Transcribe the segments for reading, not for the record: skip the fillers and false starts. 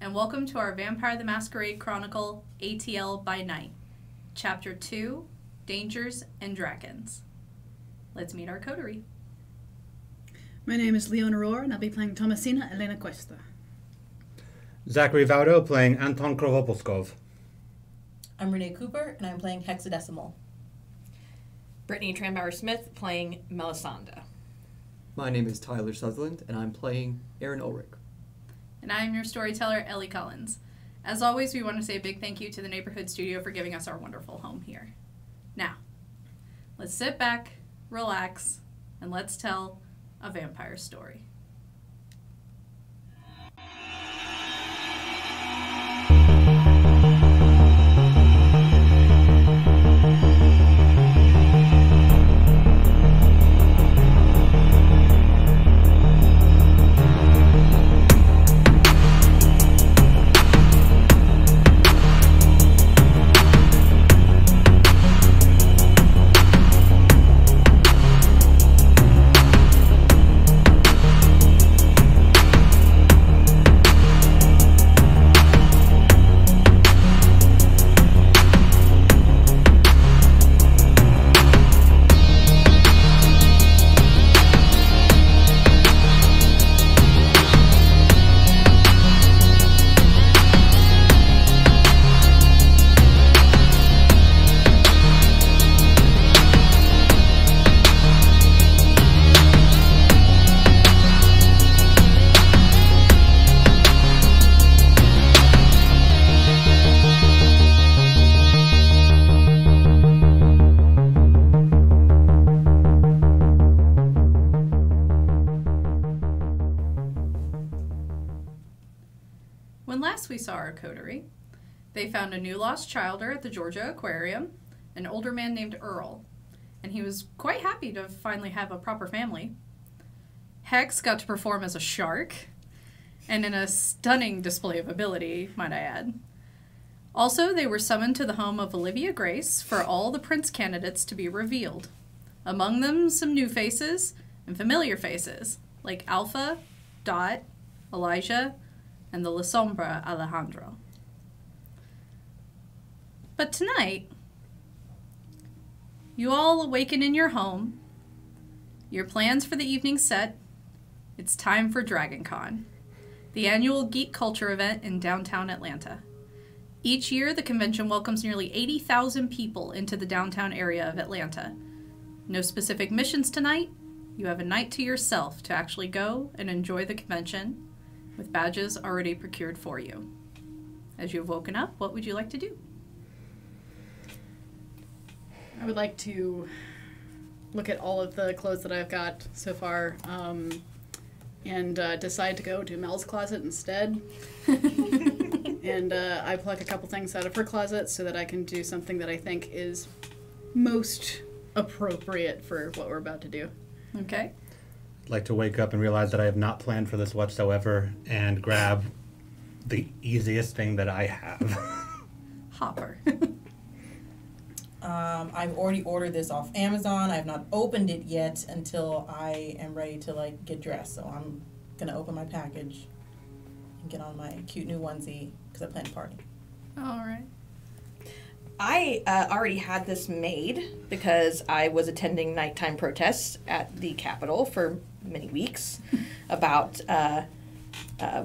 and welcome to our Vampire the Masquerade Chronicle, ATL By Night, Chapter 2, Dangers and Dragons. Let's meet our coterie. My name is Leona Rohr, and I'll be playing Tomasina Elena Cuesta. Zachary Vaudo playing Anton Krovopolskov. I'm Renee Cooper, and I'm playing Hexadecimal. Brittany Tranbauer-Smith playing Melisanda. My name is Tyler Sutherland, and I'm playing Aaron Ulrich. And I am your storyteller, Ellie Collins. As always, we want to say a big thank you to the Neighborhood Studio for giving us our wonderful home here. Now, let's sit back, relax, and let's tell a vampire story. When last we saw our coterie, they found a new lost childer at the Georgia Aquarium, an older man named Earl, and he was quite happy to finally have a proper family. Hex got to perform as a shark, and in a stunning display of ability, might I add. Also, they were summoned to the home of Olivia Grace for all the prince candidates to be revealed. Among them, some new faces and familiar faces, like Alpha, Dot, Elijah, and the La Sombra Alejandro. But tonight, you all awaken in your home, your plans for the evening set. It's time for DragonCon, the annual geek culture event in downtown Atlanta. Each year, the convention welcomes nearly 80,000 people into the downtown area of Atlanta. No specific missions tonight. You have a night to yourself to actually go and enjoy the convention, with badges already procured for you. As you've woken up, what would you like to do? I would like to look at all of the clothes that I've got so far and decide to go to Mel's closet instead. And I pluck a couple things out of her closet so that I can do something that I think is most appropriate for what we're about to do. Okay. I'd like to wake up and realize that I have not planned for this whatsoever and grab the easiest thing that I have. Hopper. I've already ordered this off Amazon. I have not opened it yet until I am ready to get dressed. So I'm gonna open my package and get on my cute new onesie because I plan to party. All right. I already had this made because I was attending nighttime protests at the Capitol for many weeks about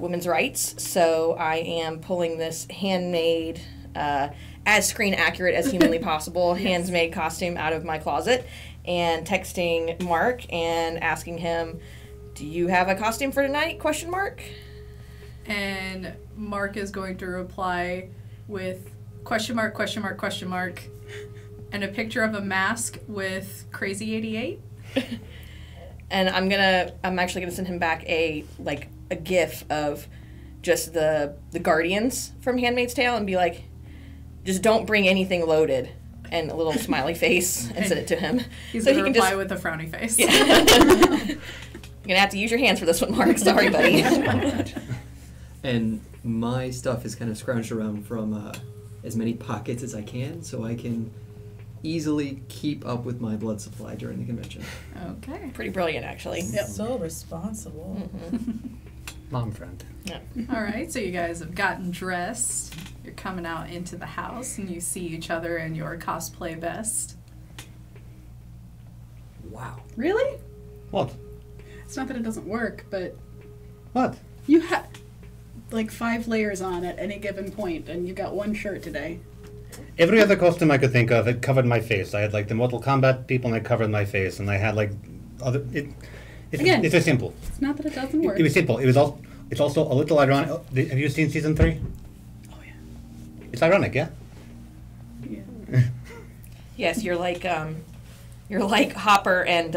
women's rights. So I am pulling this handmade, as screen accurate as humanly possible, hands-made costume out of my closet and texting Mark and asking him, "Do you have a costume for tonight?" ? And Mark is going to reply with ... and a picture of a mask with Crazy 88. And I'm actually gonna send him back a GIF of just the Guardians from Handmaid's Tale and be like, just don't bring anything loaded, and a little smiley face, and send it to him. He's so gonna reply with a frowny face. Yeah. You're gonna have to use your hands for this one, Mark. Sorry, buddy. And my stuff is kind of scrounged around from as many pockets as I can, so I can easily keep up with my blood supply during the convention. Okay. Pretty brilliant, actually. Yep. So responsible. Mm-hmm. Mom friend. All right, so you guys have gotten dressed. You're coming out into the house, and you see each other in your cosplay best. Wow. Really? What? It's not that it doesn't work, but What? you have like 5 layers on at any given point, and you got one shirt today. Every other costume I could think of, it covered my face. I had like the Mortal Kombat people, and it covered my face, and I had like other. Again. It's very simple. It's not that it doesn't work. It was simple. It was all. It's also a little ironic. Have you seen season 3? Oh yeah. It's ironic, yeah. Yeah. Yes, you're like Hopper and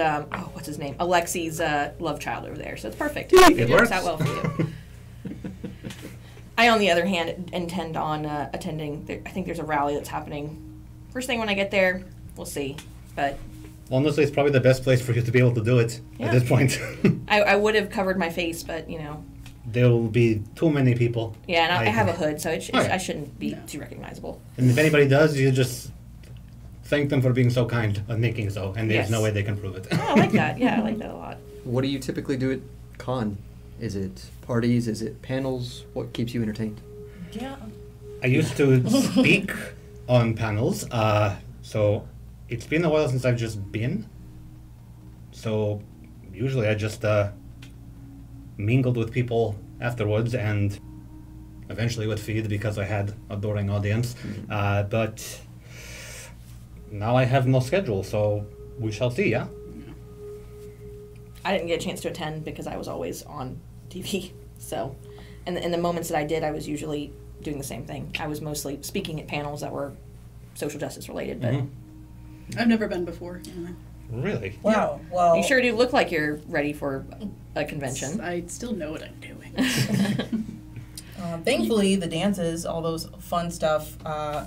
what's his name? Alexi's love child over there. So it's perfect. It works works out well for you. I, on the other hand, intend on attending. I think there's a rally that's happening first thing when I get there. We'll see, but Honestly, it's probably the best place for you to be able to do it Yeah. at this point. I would have covered my face, but There will be too many people. yeah, and I have a hood, so yeah. I shouldn't be No. too recognizable. And if anybody does, you just thank them for being so kind and making so, and there's Yes. no way they can prove it. Oh, I like that. Yeah, I like that a lot. What do you typically do at con? Is it parties? Is it panels? What keeps you entertained? Yeah. I used to speak on panels, so it's been a while since I've just been. So usually I just mingled with people afterwards and eventually would feed because I had a adoring audience. But now I have no schedule, so we shall see, yeah? I didn't get a chance to attend because I was always on TV. So, and in the moments that I did, I was usually doing the same thing. I was mostly speaking at panels that were social justice related. But Mhm. I've never been before. Really? Wow. Well. you sure do look like you're ready for a convention. I still know what I'm doing. Thankfully, the dances, all those fun stuff,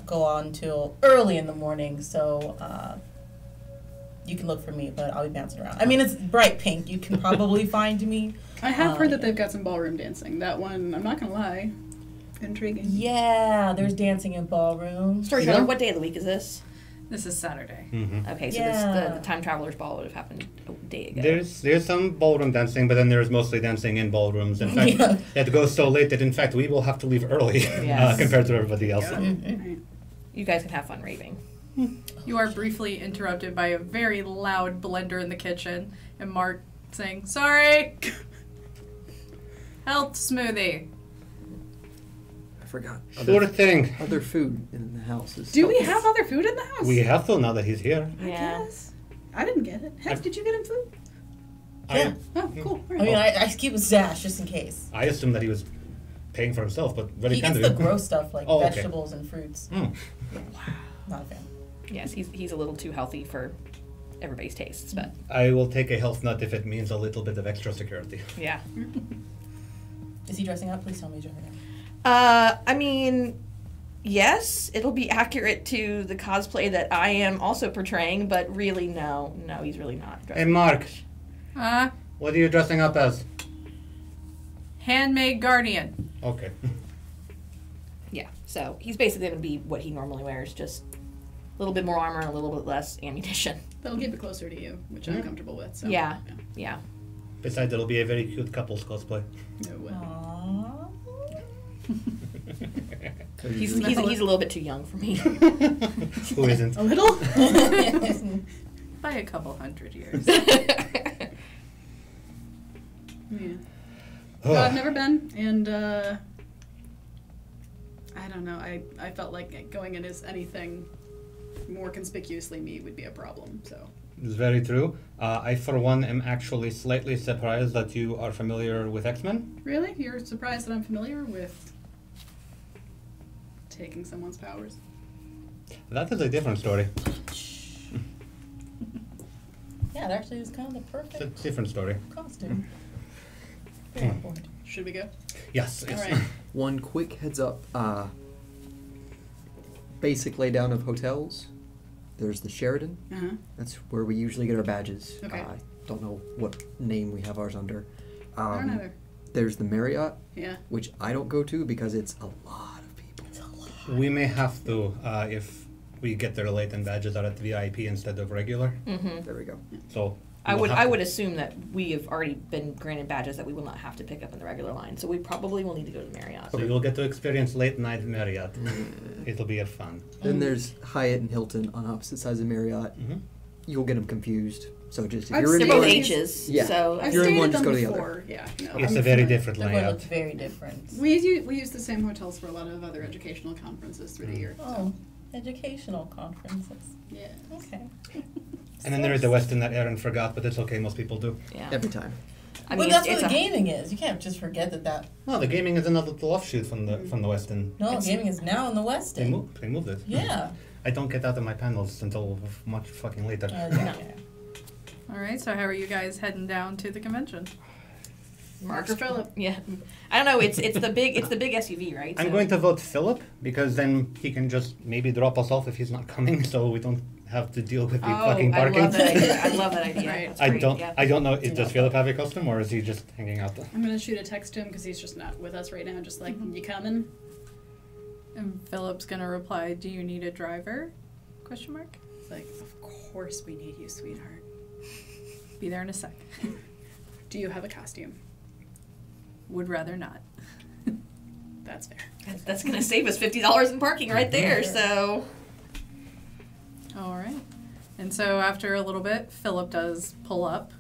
go on till early in the morning. So you can look for me, but I'll be bouncing around. I mean, it's bright pink. You can probably find me. I have heard that they've got some ballroom dancing. That one, I'm not gonna lie, intriguing. Yeah, there's dancing in ballrooms. Storyteller, Yeah. what day of the week is this? This is Saturday. Mm-hmm. Okay, so Yeah. the Time Traveler's Ball would have happened a day ago. There's some ballroom dancing, but then there's mostly dancing in ballrooms. In fact, Yeah. it goes so late that in fact we will have to leave early Yes. compared to everybody else. Yeah. Mhm. Right. You guys can have fun raving. You are briefly interrupted by a very loud blender in the kitchen, and Mark saying, "Sorry, health smoothie." I forgot. Sure thing. Other food in the house is. Do we have other food in the house? We have to now that he's here. I Yeah. guess. I didn't get it. Hef, did you get him food? Yeah. Oh, cool. All I right. mean, I keep a stash just in case. I assumed that he was paying for himself, but very He kind gets of the you. gross stuff like Oh, okay. vegetables and fruits. Mm. Not a fan. Yes, he's a little too healthy for everybody's tastes, but I will take a health nut if it means a little bit of extra security. yeah. Is he dressing up? Please tell me he's dressing up. I mean, yes, it'll be accurate to the cosplay that I am also portraying, but really, no, he's really not. Hey, Mark, what are you dressing up as? Handmade guardian. Okay. Yeah, so he's basically going to be what he normally wears, just a little bit more armor and a little bit less ammunition. That'll keep it closer to you, which I'm comfortable with. So. Yeah. Yeah. Besides, it'll be a very cute couples cosplay. No way. Aww. He's a little bit too young for me. Who isn't? A little? By a couple hundred years. Yeah. Oh. No, I've never been, and I don't know. I felt like going in as anything more conspicuously me would be a problem. So It's very true. I, for one, am actually slightly surprised that you are familiar with X-Men. really, you're surprised that I'm familiar with taking someone's powers? That is a different story. Yeah, it actually was kind of the It's a perfect different story. costume. Very on board. Should we go? Yes. All Yes. right. One quick heads up. Basic laydown of hotels. There's the Sheridan. Uh-huh. That's where we usually get our badges. Okay. I don't know what name we have ours under. I don't either. There's the Marriott, Yeah. which I don't go to because it's a lot of people. We may have to if we get there late and badges are at VIP instead of regular. Mm-hmm. There we go. So I We'll would have I to- would assume that we have already been granted badges that we will not have to pick up in the regular line. So we probably will need to go to the Marriott. So you'll get to experience late night Marriott. It'll be a fun. Then there's Hyatt and Hilton on opposite sides of Marriott. Mhm. You'll get them confused. So just if I've you're in They're stayed both one, in- H's. Yeah. So I've you're in stayed one, at just them go to the other. before. Yeah, no, It's I'm a very familiar. different They're going to look layout. very different. We use the same hotels for a lot of other educational conferences through the year. Oh, educational conferences. Yeah. Okay. And then there is the Westin that Aaron forgot, but it's okay, most people do. yeah. Every time. I Well, mean, that's it's what the a- gaming is. You can't just forget that. No, the gaming is another little offshoot from the Westin. No, gaming is now in the West They End. moved it. Yeah. I don't get out of my panels until much fucking later. Yeah. All right, so how are you guys heading down to the convention? Mark or Philip? Yeah. I don't know. It's the big SUV, right? I'm So- going to vote Philip because then he can just maybe drop us off if he's not coming, so we don't have to deal with the fucking I parking. love that idea. I love that idea. Right. That's I great, don't. yeah. I don't know. Does Philip have a costume, or is he just hanging out there? I'm gonna shoot a text to him because he's just not with us right now. Just like, you coming? And Philip's gonna reply, "Do you need a driver?" Question mark. It's like, of course we need you, sweetheart. Be there in a sec. Do you have a costume? Would rather not. That's fair. That's gonna save us $50 in parking right there. So All right. And so after a little bit, Philip does pull up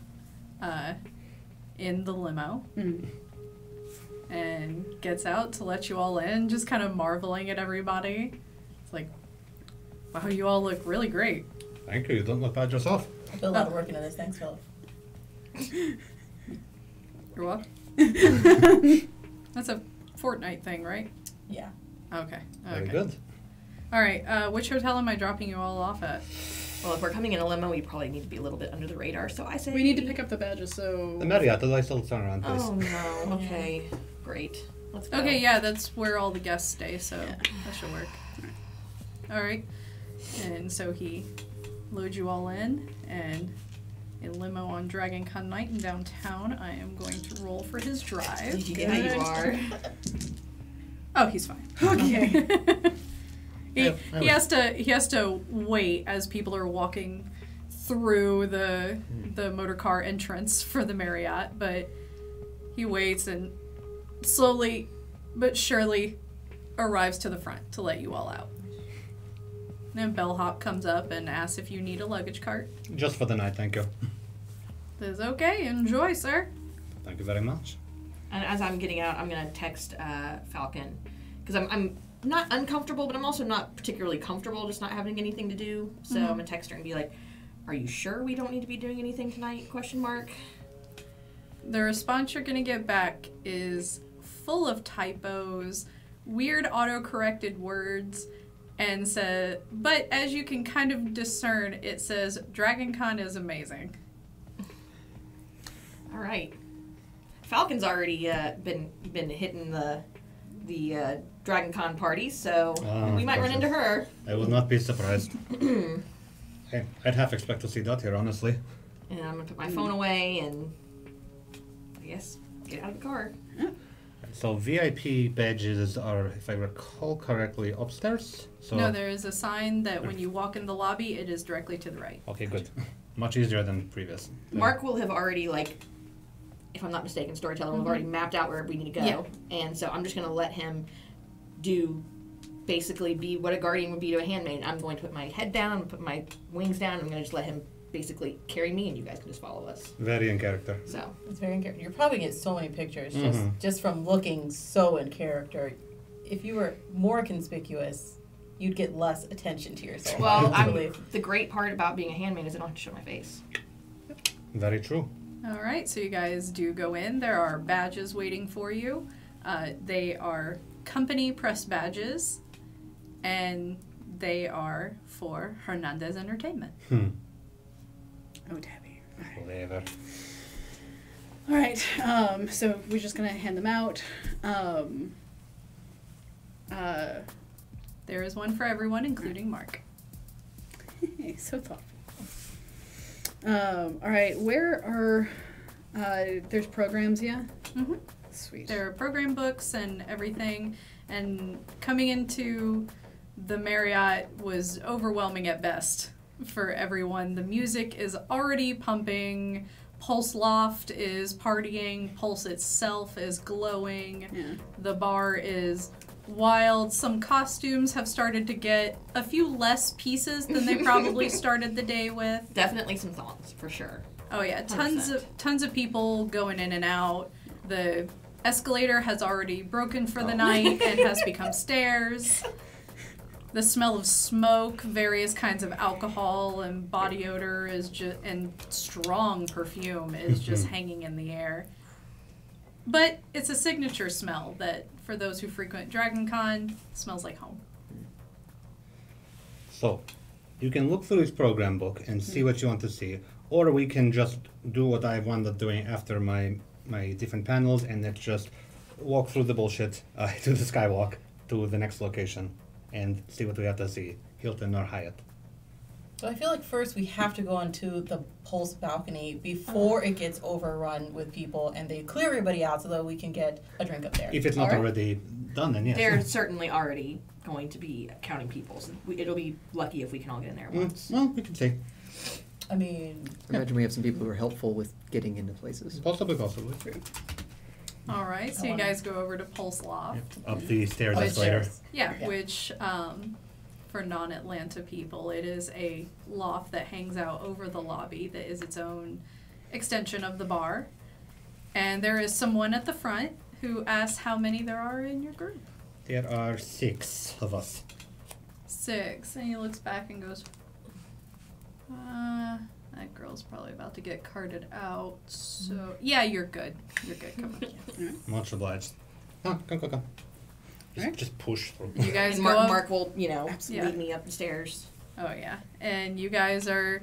in the limo Mm. and gets out to let you all in, just kind of marveling at everybody. It's like, wow, you all look really great. Thank you. You don't look bad yourself. I put a lot of work into this. Thanks, Philip. You're welcome. That's a fortnight thing, right? Yeah. Okay. Very good. All right. Which hotel am I dropping you all off at? well, if we're coming in a limo, we probably need to be a little bit under the radar. So I say We need to pick up the badges, so... The Marriott. The nice little turnaround place. Oh no. Okay. Great. Let's go. Okay, yeah, that's where all the guests stay, so Yeah. that should work. All right. And so he loads you all in, and a limo on Dragon Con night in downtown. I am going to roll for his drive. Yeah, you are. Oh, he's fine. Okay. He has to wait as people are walking through the motor car entrance for the Marriott, but he waits and slowly but surely arrives to the front to let you all out. Then Bellhop comes up and asks if you need a luggage cart. Just for the night, thank you. Says, okay, enjoy, sir. Thank you very much. And as I'm getting out, I'm gonna text Falcon because I'm not uncomfortable, but I'm also not particularly comfortable just not having anything to do. So I'm gonna text her and be like, "Are you sure we don't need to be doing anything tonight?" Question mark. The response you're going to get back is full of typos, weird auto-corrected words, and says, but as you can kind of discern, it says, DragonCon is amazing. All right. Falcon's already been hitting the Dragon Con party, so we might run into her. I would not be surprised. I'd half expect to see that here, honestly. And I'm gonna put my phone away and I guess get out of the car. So VIP badges are, if I recall correctly, upstairs. So No, there is a sign that when you walk in the lobby, it is directly to the right. okay, good. Much easier than previous. Mark will have already, like, if I'm not mistaken, Storyteller will have already mapped out where we need to go. Yeah. And so I'm just going to let him basically be what a guardian would be to a handmaid. I'm going to put my head down, I'm going to put my wings down, I'm going to just let him basically carry me and you guys can just follow us. Very in character. So, It's very in character. You're probably get so many pictures Mhm. just from looking so in character. If you were more conspicuous, you'd get less attention to yourself. well, I believe. the great part about being a handmaid is I don't have to show my face. Very true. All right, so you guys do go in. There are badges waiting for you. They are company press badges, and they are for Hernandez Entertainment. Oh, Tabby. Whatever. All right. So we're just gonna hand them out. There is one for everyone, including Mark. So thoughtful. All right. Where are? There's programs, yeah. Mm-hmm. Sweet. There are program books and everything, and coming into the Marriott was overwhelming at best. for everyone. The music is already pumping. Pulse Loft is partying. Pulse itself is glowing. Yeah. The bar is wild. Some costumes have started to get a few less pieces than they probably started the day with. Definitely some thoughts, for sure. Oh yeah, 100%. tons of people going in and out. The escalator has already broken for the night and has become stairs. The smell of smoke, various kinds of alcohol and body odor is and strong perfume is just hanging in the air. But it's a signature smell that, for those who frequent Dragon Con, smells like home. So, you can look through his program book and see what you want to see, or we can just do what I wound up doing after my different panels, and let's just walk through the bullshit to the skywalk to the next location and see what we have to see, Hilton or Hyatt. So I feel like first we have to go onto the Pulse balcony before it gets overrun with people, and they clear everybody out so that we can get a drink up there. If it's not already done, then yes. They're certainly already going to be counting people, so it'll be lucky if we can all get in there at once. Well, we can see. I mean, Imagine we have some people who are helpful with getting into places. Possibly. All right, so you guys go over to Pulse Loft. Up the stairs Oh, escalator. stairs. Yeah, Yeah. which for non-Atlanta people, it is a loft that hangs out over the lobby that is its own extension of the bar. And there is someone at the front who asks how many there are in your group. There are 6 of us. 6. And he looks back and goes, that girl's probably about to get carted out. So, yeah, you're good. You're good. Come on. Much obliged. Come. Just push through. You guys And go up. Mark will, Yeah. lead me up the stairs. Oh, yeah. And you guys are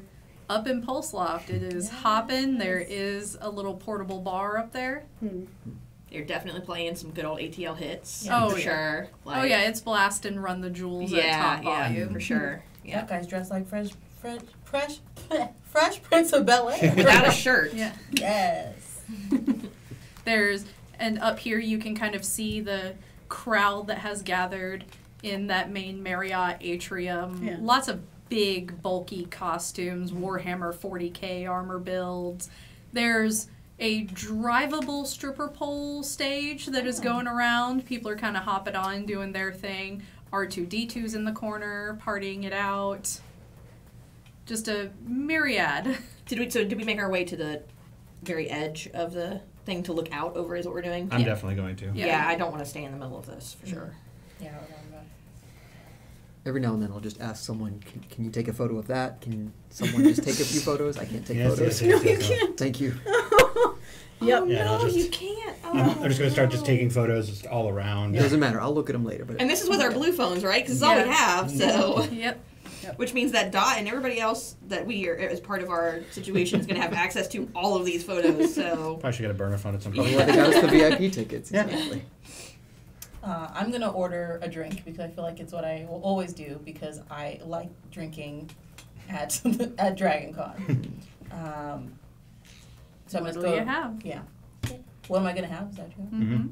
up in Pulse Loft. It is hopping. There is a little portable bar up there. You're definitely playing some good old ATL hits. Oh, for yeah. sure. Oh, yeah, it's blasting Run the Jewels at top volume. for sure. Yeah. that guy's dressed like Fresh Prince of Bel-Air. Without a shirt. Yeah. Yes. And up here you can kind of see the crowd that has gathered in that main Marriott atrium. Yeah. Lots of big, bulky costumes, Warhammer 40K armor builds. There's a drivable stripper pole stage that is going around. People are kind of hopping on, doing their thing. R2-D2's in the corner, partying it out. Just a myriad. Did we make our way to the very edge of the thing to look out over is what we're doing? I'm definitely going to. Yeah. Yeah, I don't want to stay in the middle of this, for sure. Yeah, I remember. Every now and then I'll just ask someone, can you take a photo of that? Can someone just take a few photos? I can't take photos. Yes. Thank you. Yep. Oh, Yeah, no, I'll just- you can't. I'm just going to start just taking photos just all around. It doesn't matter. I'll look at them later. But And this is with our blue phones, right? Because it's all we have, so... Yep. Which means that Dot and everybody else that we are, as part of our situation, is going to have access to all of these photos, so... Probably should get a burner phone at some point. Well, they got us the VIP tickets. Yeah. Exactly. I'm going to order a drink because I feel like it's what I will always do because I like drinking at at Dragon Con. So I'm What going do to you go. have? Yeah. What am I going to have? Is that true? Mm-hmm.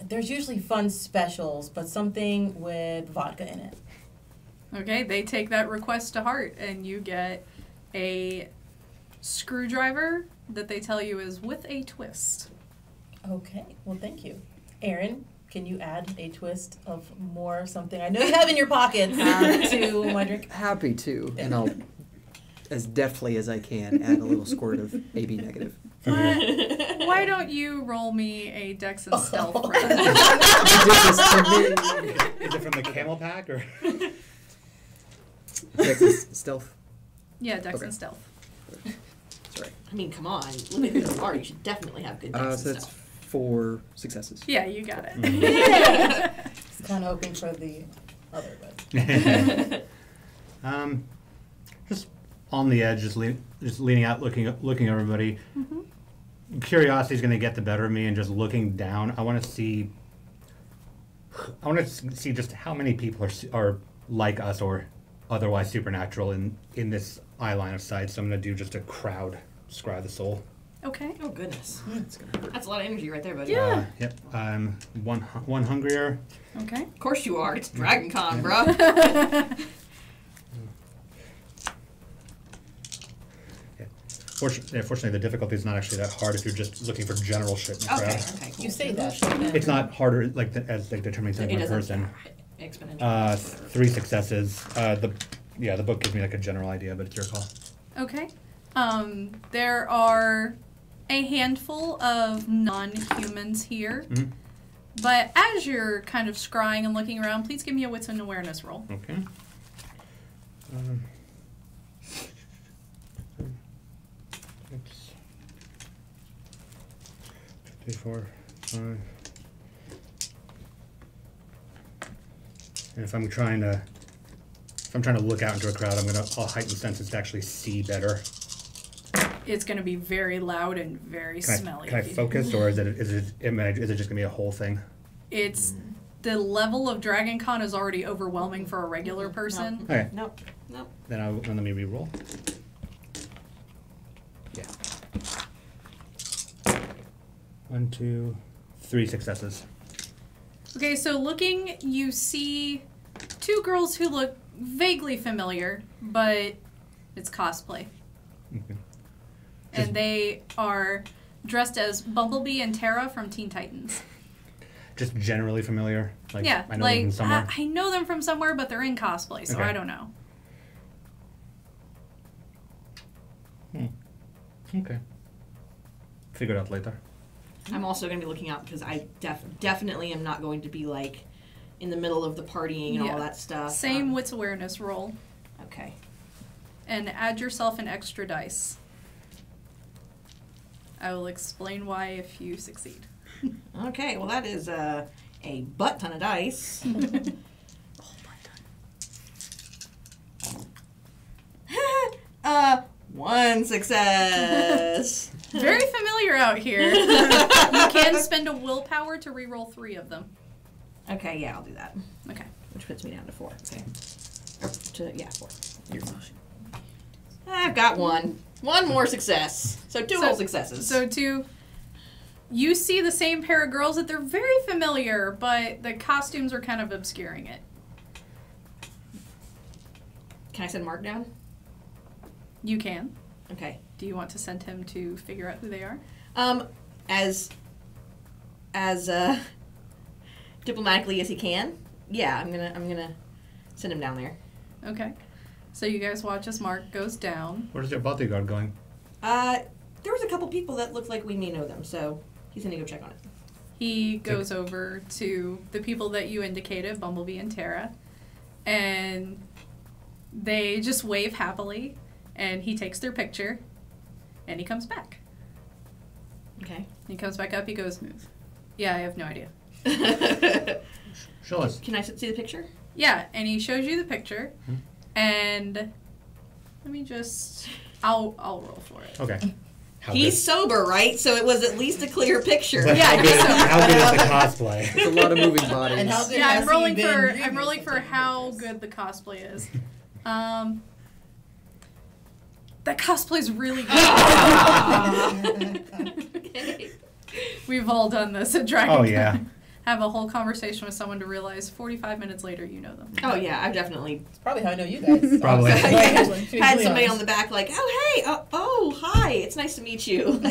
There's usually fun specials, but something with vodka in it. Okay, they take that request to heart, and you get a screwdriver that they tell you is with a twist. Okay. Well, thank you. Aaron, can you add a twist of more something I know you have in your pocket to my drink? Happy to. And I'll, as deftly as I can, add a little squirt of AB negative. Why don't you roll me a Dex and Stealth roll? You did this to me. Is it from the camel pack or? Dex is stealth. Yeah, Dex Okay. and Stealth. Sorry. I mean, come on. Living in the bar, you should definitely have good decks So and that's stuff. 4 successes. Yeah, you got it. Just kind of hoping for the other, but Just on the edge, just leaning out, looking at everybody. Curiosity's going to get the better of me, and just looking down, I want to see just how many people are like us or otherwise supernatural in this eye line of sight. So I'm going to do just a crowd scry the soul. Okay. Oh, goodness. It's gonna hurt. That's a lot of energy right there, buddy. Yeah. Yep. I'm one hungrier. Okay. Of course you are. It's Dragon Con, bro. Fortunately, the difficulty is not actually that hard if you're just looking for general shit in the crowd. Okay, cool. You say that. But then It's not harder as determining So it one doesn't person. exponentially. 3 successes. The book gives me like a general idea, but it's your call. Okay. There are a handful of non-humans here. Mhm. But as you're kind of scrying and looking around, please give me a wits and awareness roll. Okay. 3, 4, 5. And if I'm trying to look out into a crowd, I'll heighten senses to actually see better. It's going to be very loud and very smelly. Can I focus, or is it just gonna be a whole thing? It's the level of Dragon Con is already overwhelming for a regular person. Okay. Nope. Then let me re-roll. Yeah. 1, 2, 3 successes. Okay, so looking, you see 2 girls who look vaguely familiar, but it's cosplay. Okay. And they are dressed as Bumblebee and Terra from Teen Titans. Just generally familiar. Like, Yeah, I know them from somewhere. I know them from somewhere, but they're in cosplay, so Okay. I don't know. Okay. Figure it out later. I'm also going to be looking out because I definitely am not going to be like in the middle of the partying and Yeah. all that stuff. Same wits awareness roll, Okay. and add yourself an extra dice. I will explain why if you succeed. Okay. Well, that is a butt ton of dice. 1 success. Very familiar out here. You can spend a willpower to reroll 3 of them. Okay, yeah, I'll do that. Okay. Which puts me down to 4. Okay. 4. I've got 1. 1 more success. So 2 whole successes. So 2. You see the same pair of girls that they're very familiar, but the costumes are kind of obscuring it. Can I send Mark down? You can. Okay. Do you want to send him to figure out who they are? As diplomatically as he can. Yeah, I'm gonna send him down there. Okay. So you guys watch as Mark goes down. Where's your bodyguard going? There was a couple people that looked like we may know them, so he's gonna go check on it. He goes over to the people that you indicated, Bumblebee and Terra, and they just wave happily, and he takes their picture, and he comes back. Okay. He comes back up, he goes, yeah, I have no idea. Show us. Can I see the picture? Yeah, and he shows you the picture, and let me just, I'll roll for it. Okay. How He's sober, right? So it was at least a clear picture. good. Yeah, How good is the cosplay? It's a lot of moving bodies. And how good Yeah, has I'm rolling he been for previously how taking good the cosplay is. That cosplay's really good. Okay. We've all done this at Dragon Oh Con. yeah. Have a whole conversation with someone to realize 45 minutes later you know them. Oh yeah, I've definitely It's probably how I know you guys. Probably. had somebody on the back like, oh hey, oh hi, it's nice to meet you.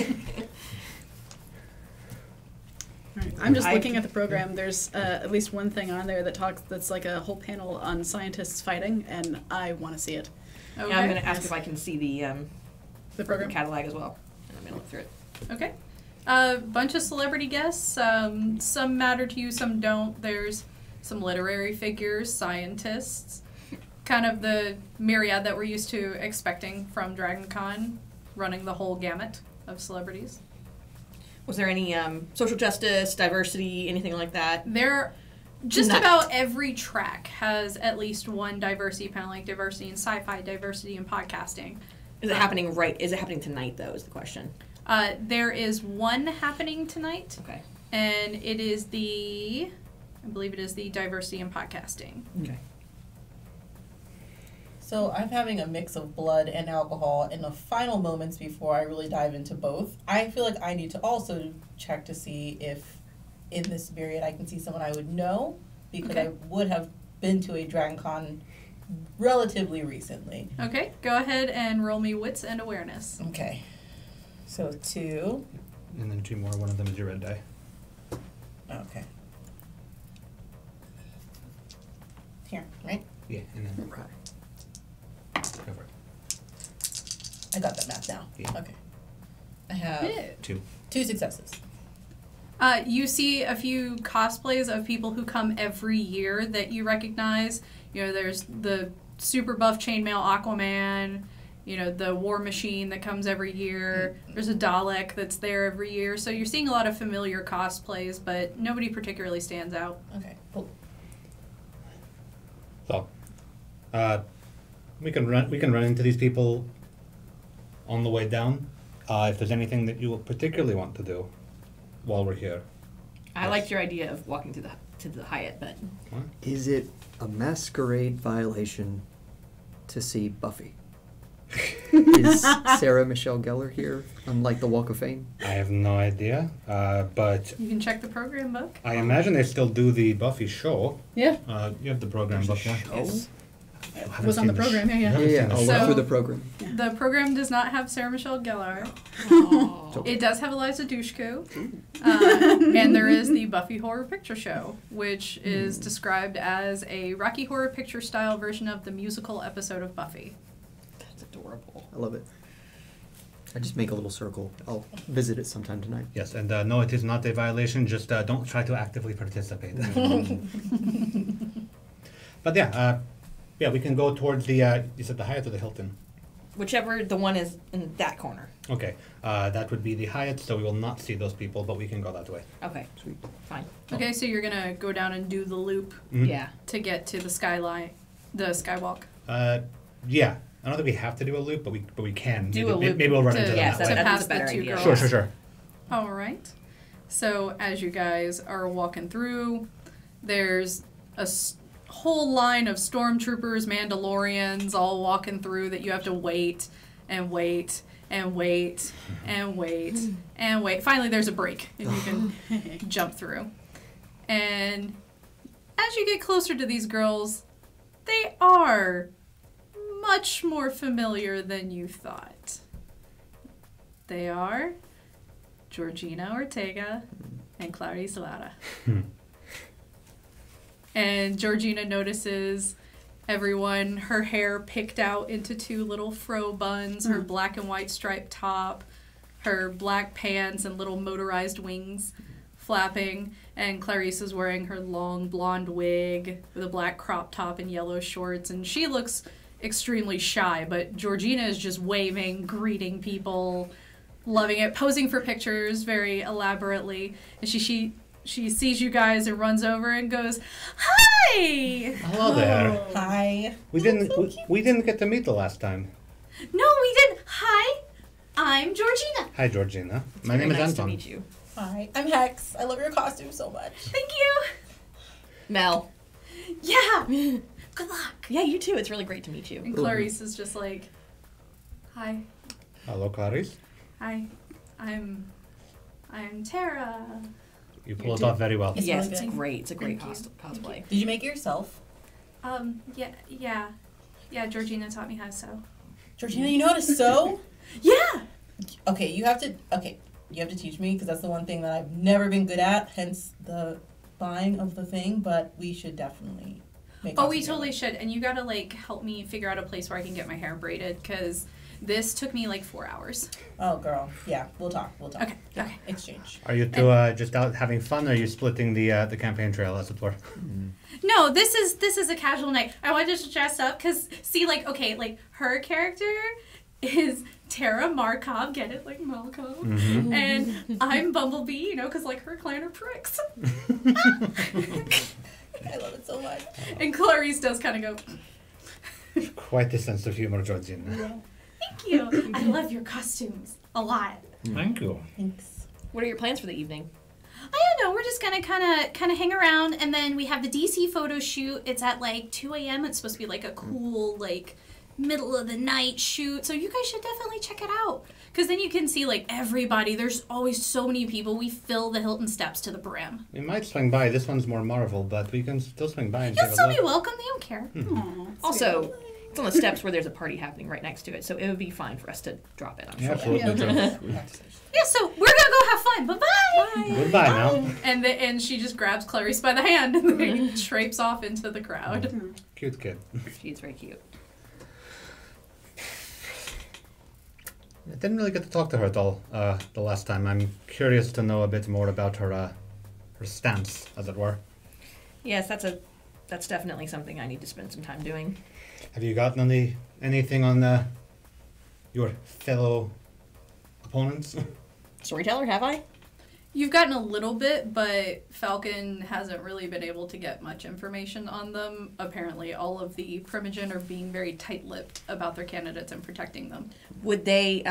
I'm just I- looking at the program. There's at least one thing on there that's like a whole panel on scientists fighting, and I want to see it. Okay. Yeah, I'm gonna ask if I can see The program. catalog as well, and I'm gonna look through it. Okay. A bunch of celebrity guests. Some matter to you, some don't. There's some literary figures, scientists. Kind of the myriad that we're used to expecting from Dragon Con, running the whole gamut of celebrities. Was there any social justice, diversity, anything like that? There, just Tonight. about every track has at least one diversity panel, like diversity in sci-fi, diversity in podcasting. Is it happening right? Is it happening tonight though? Is the question. There is one happening tonight, Okay. and it is I believe it is the diversity in podcasting. Okay. So I'm having a mix of blood and alcohol in the final moments before I really dive into both. I feel like I need to also check to see if in this period I can see someone I would know, because Okay. I would have been to a Dragon Con relatively recently. Okay, go ahead and roll me wits and awareness. Okay. So 2. And then 2 more. One of them is your red die. Okay. Here, right? Yeah, and then Right. go for it. I got that math now. Yeah. Okay. I have Yeah. 2. 2 successes. You see a few cosplays of people who come every year that you recognize. You know, there's the super buff chainmail Aquaman, you know, the War Machine that comes every year. There's a Dalek that's there every year. So you're seeing a lot of familiar cosplays, but nobody particularly stands out. Okay, cool. So, we can run into these people on the way down. If there's anything that you particularly want to do while we're here. I liked your idea of walking to the Hyatt, but Is it a masquerade violation to see Buffy? Is Sarah Michelle Gellar here, unlike the Walk of Fame? I have no idea, but You can check the program book. I imagine they still do the Buffy show. Yeah. You have the program book, yeah? Yes. I It haven't was on seen the sh- program, I yeah. haven't Yeah, seen the I'll show. look So- through the program. The program does not have Sarah Michelle Gellar. It does have Eliza Dushku. And there is the Buffy Horror Picture Show, which is described as a Rocky Horror Picture style version of the musical episode of Buffy. that's adorable. I love it. I just make a little circle. I'll visit it sometime tonight. Yes, and no, it is not a violation. Just don't try to actively participate. But yeah, we can go towards the. Is it the Hyatt or the Hilton? Whichever the one is in that corner. Okay, that would be the Hyatt. So we will not see those people, but we can go that way. Okay, Sweet. fine. Okay, so you're gonna go down and do the loop Mhm. Yeah. to get to the skyline, the skywalk. Yeah, I don't think we have to do a loop, but we can. Do maybe, a loop maybe we'll run to- into them yes, that to way. pass that's a better the 2 idea. girls. Sure. All right. So as you guys are walking through, there's a whole line of stormtroopers, Mandalorians, all walking through that you have to wait and wait and wait and wait and wait. Finally, there's a break and you can jump through. And as you get closer to these girls, they are much more familiar than you thought. They are Georgina Ortega and Clarice Lara. And Georgina notices everyone, her hair picked out into 2 little fro buns, her black and white striped top, her black pants and little motorized wings flapping, and Clarice is wearing her long blonde wig with a black crop top and yellow shorts, and she looks extremely shy, but Georgina is just waving, greeting people, loving it, posing for pictures very elaborately, and she sees you guys and runs over and goes, "Hi!" Hello there. Hi. We didn't get to meet the last time. No, we didn't. Hi, I'm Georgina. Hi, Georgina. My Very name is nice Anton. to meet you. Hi. I'm Hex. I love your costume so much. Thank you. Mel. Yeah. Good luck. Yeah, you too. It's really great to meet you. And Clarice is just like, "Hi, Hello, Clarice. hi, I'm Tara." You pull it off very well. It's Yes, really it's good. great. It's a great Thank you. cosplay. Did you make it yourself? Yeah. Georgina taught me how to sew. Georgina, you know how to sew? Yeah. Okay, you have to teach me because that's the one thing that I've never been good at, hence the buying of the thing, but we should definitely make Oh, we costumes totally together. should. And you gotta help me figure out a place where I can get my hair braided because this took me 4 hours. Oh, girl. Yeah, we'll talk. Okay. Okay. Exchange. Are you two just out having fun, or are you splitting the campaign trail, as it were? No, this is a casual night. I wanted to dress up because her character is Tara Markov, get it, like Malcolm, Mm-hmm. and I'm Bumblebee, because her clan are pricks. I love it so much. And Clarice does kind of go, Quite a sense of humor, Georgina. "Thank you. I love your costumes a lot." Thank you. Thanks. What are your plans for the evening? I don't know. We're just gonna kind of hang around, and then we have the DC photo shoot. It's at 2 a.m. It's supposed to be a cool middle of the night shoot. So you guys should definitely check it out, because then you can see everybody. There's always so many people. We fill the Hilton steps to the brim. We might swing by. This one's more Marvel, but we can still swing by and You'll take a still look. be welcome. They don't care. Also, It's on the steps where there's a party happening right next to it, so it would be fine for us to drop it. I'm Yeah, sure. absolutely. Yeah, so we're gonna go have fun. Bye-bye. Goodbye now. And she just grabs Clarice by the hand and they traipse off into the crowd. Cute kid. She's very cute. I didn't really get to talk to her at all the last time. I'm curious to know a bit more about her stance, as it were. Yes, that's definitely something I need to spend some time doing. Have you gotten anything on your fellow opponents? Storyteller, have I? You've gotten a little bit, but Falcon hasn't really been able to get much information on them. Apparently, all of the Primogen are being very tight-lipped about their candidates and protecting them. Would the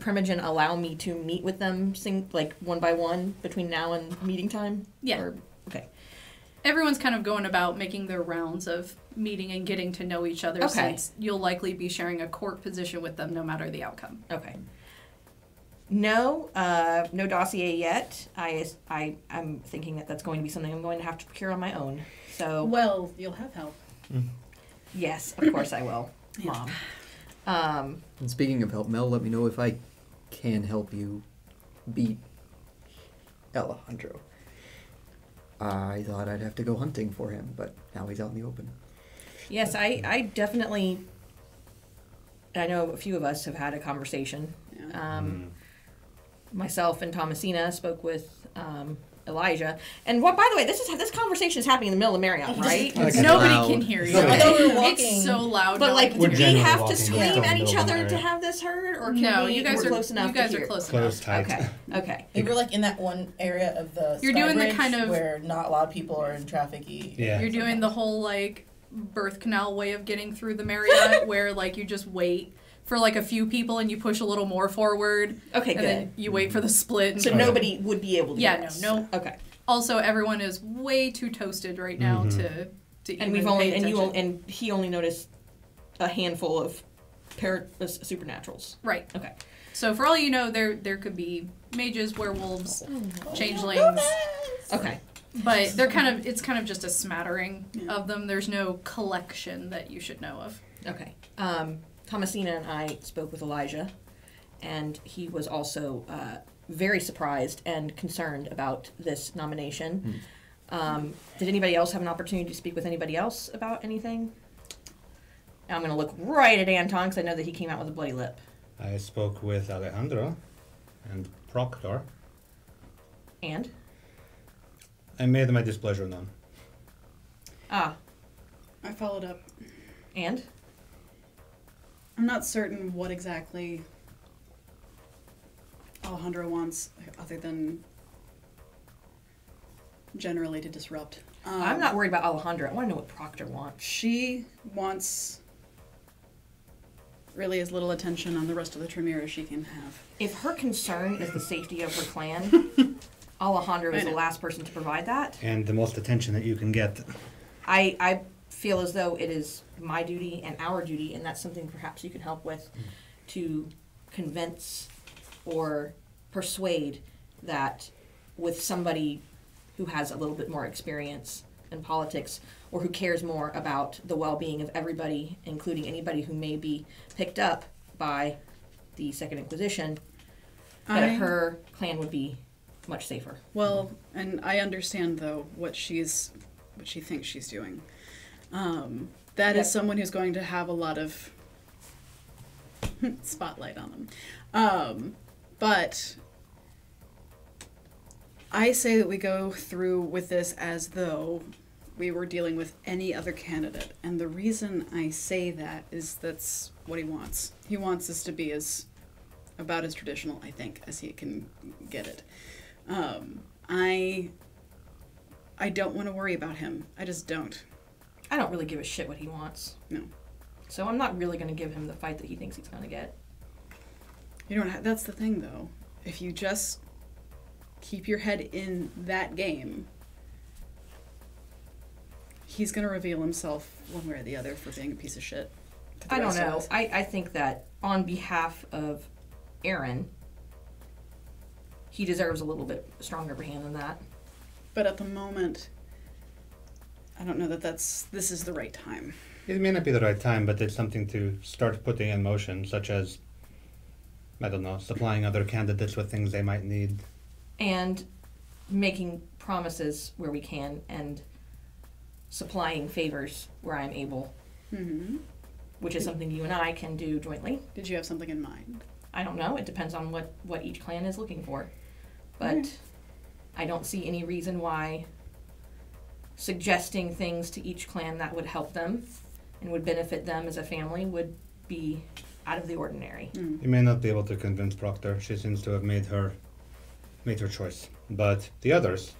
Primogen allow me to meet with them, like one by one, between now and meeting time? Yeah. Okay. Everyone's kind of going about making their rounds of meeting and getting to know each other, since you'll likely be sharing a court position with them no matter the outcome. Okay. No dossier yet. I'm thinking that's going to be something I'm going to have to procure on my own. So. Well, you'll have help. Yes, of course I will, Mom. And speaking of help, Mel, let me know if I can help you beat Alejandro. I thought I'd have to go hunting for him, but now he's out in the open. Yes, I definitely. I know a few of us have had a conversation. Yeah. Myself and Thomasina spoke with Elijah. And by the way, this conversation is happening in the middle of Marriott, right? Nobody loud. can hear you. I thought we were walking. It's so loud. But like, We're do we generally have to walking scream down at the each middle of other the to area. have this heard, or can No, we? you guys we're are close enough. You guys to are hear? close Close enough. tight. Okay. Maybe we're like in that one area of the You're doing the Skybridge kind of- where not a lot of people are in traffic-y. Yeah. You're doing the whole like birth canal way of getting through the Marriott, where like you just wait for like a few people and you push a little more forward. Okay, and good. then you wait for the split. And So nobody would be able to. Yeah, do this. no. Okay. Also, everyone is way too toasted right now to And even we've only pay and attention. and he only noticed a handful of supernaturals. Right. Okay. So for all you know, there could be mages, werewolves, changelings, Okay. but it's kind of just a smattering of them. There's no collection that you should know of. Okay. Thomasina and I spoke with Elijah, and he was also very surprised and concerned about this nomination. Did anybody else have an opportunity to speak with anybody else about anything? I'm going to look right at Anton because I know that he came out with a bloody lip. I spoke with Alejandro and Proctor. And? I made my displeasure known. Ah. I followed up. And? I'm not certain what exactly Alejandro wants, other than generally to disrupt. I'm not worried about Alejandro. I want to know what Proctor wants. She wants really as little attention on the rest of the Tremere as she can have. If her concern is the safety of her clan, Alejandro is I the know. last person to provide that. And the most attention that you can get. I feel as though it is my duty and our duty, and that's something perhaps you can help with, to convince or persuade that with somebody who has a little bit more experience in politics or who cares more about the well-being of everybody, including anybody who may be picked up by the Second Inquisition, that her clan would be much safer. Well, and I understand though what she thinks she's doing. That is someone who's going to have a lot of spotlight on them. But I say that we go through with this as though we were dealing with any other candidate. And the reason I say that is that's what he wants. He wants this to be about as traditional, I think, as he can get it. I don't want to worry about him. I just don't. I don't really give a shit what he wants. No. So I'm not really going to give him the fight that he thinks he's going to get. You don't. That's the thing, though. If you just keep your head in that game, he's going to reveal himself one way or the other for being a piece of shit. to the I don't rest of know. us. I think that on behalf of Aaron, he deserves a little bit stronger of a hand than that. But at the moment, I don't know that this is the right time. It may not be the right time, but it's something to start putting in motion, such as, I don't know, supplying other candidates with things they might need. And making promises where we can and supplying favors where I'm able, which is something you and I can do jointly. Did you have something in mind? I don't know. It depends on what each clan is looking for. But I don't see any reason why suggesting things to each clan that would help them and would benefit them as a family would be out of the ordinary. You may not be able to convince Proctor. She seems to have made her choice. But the others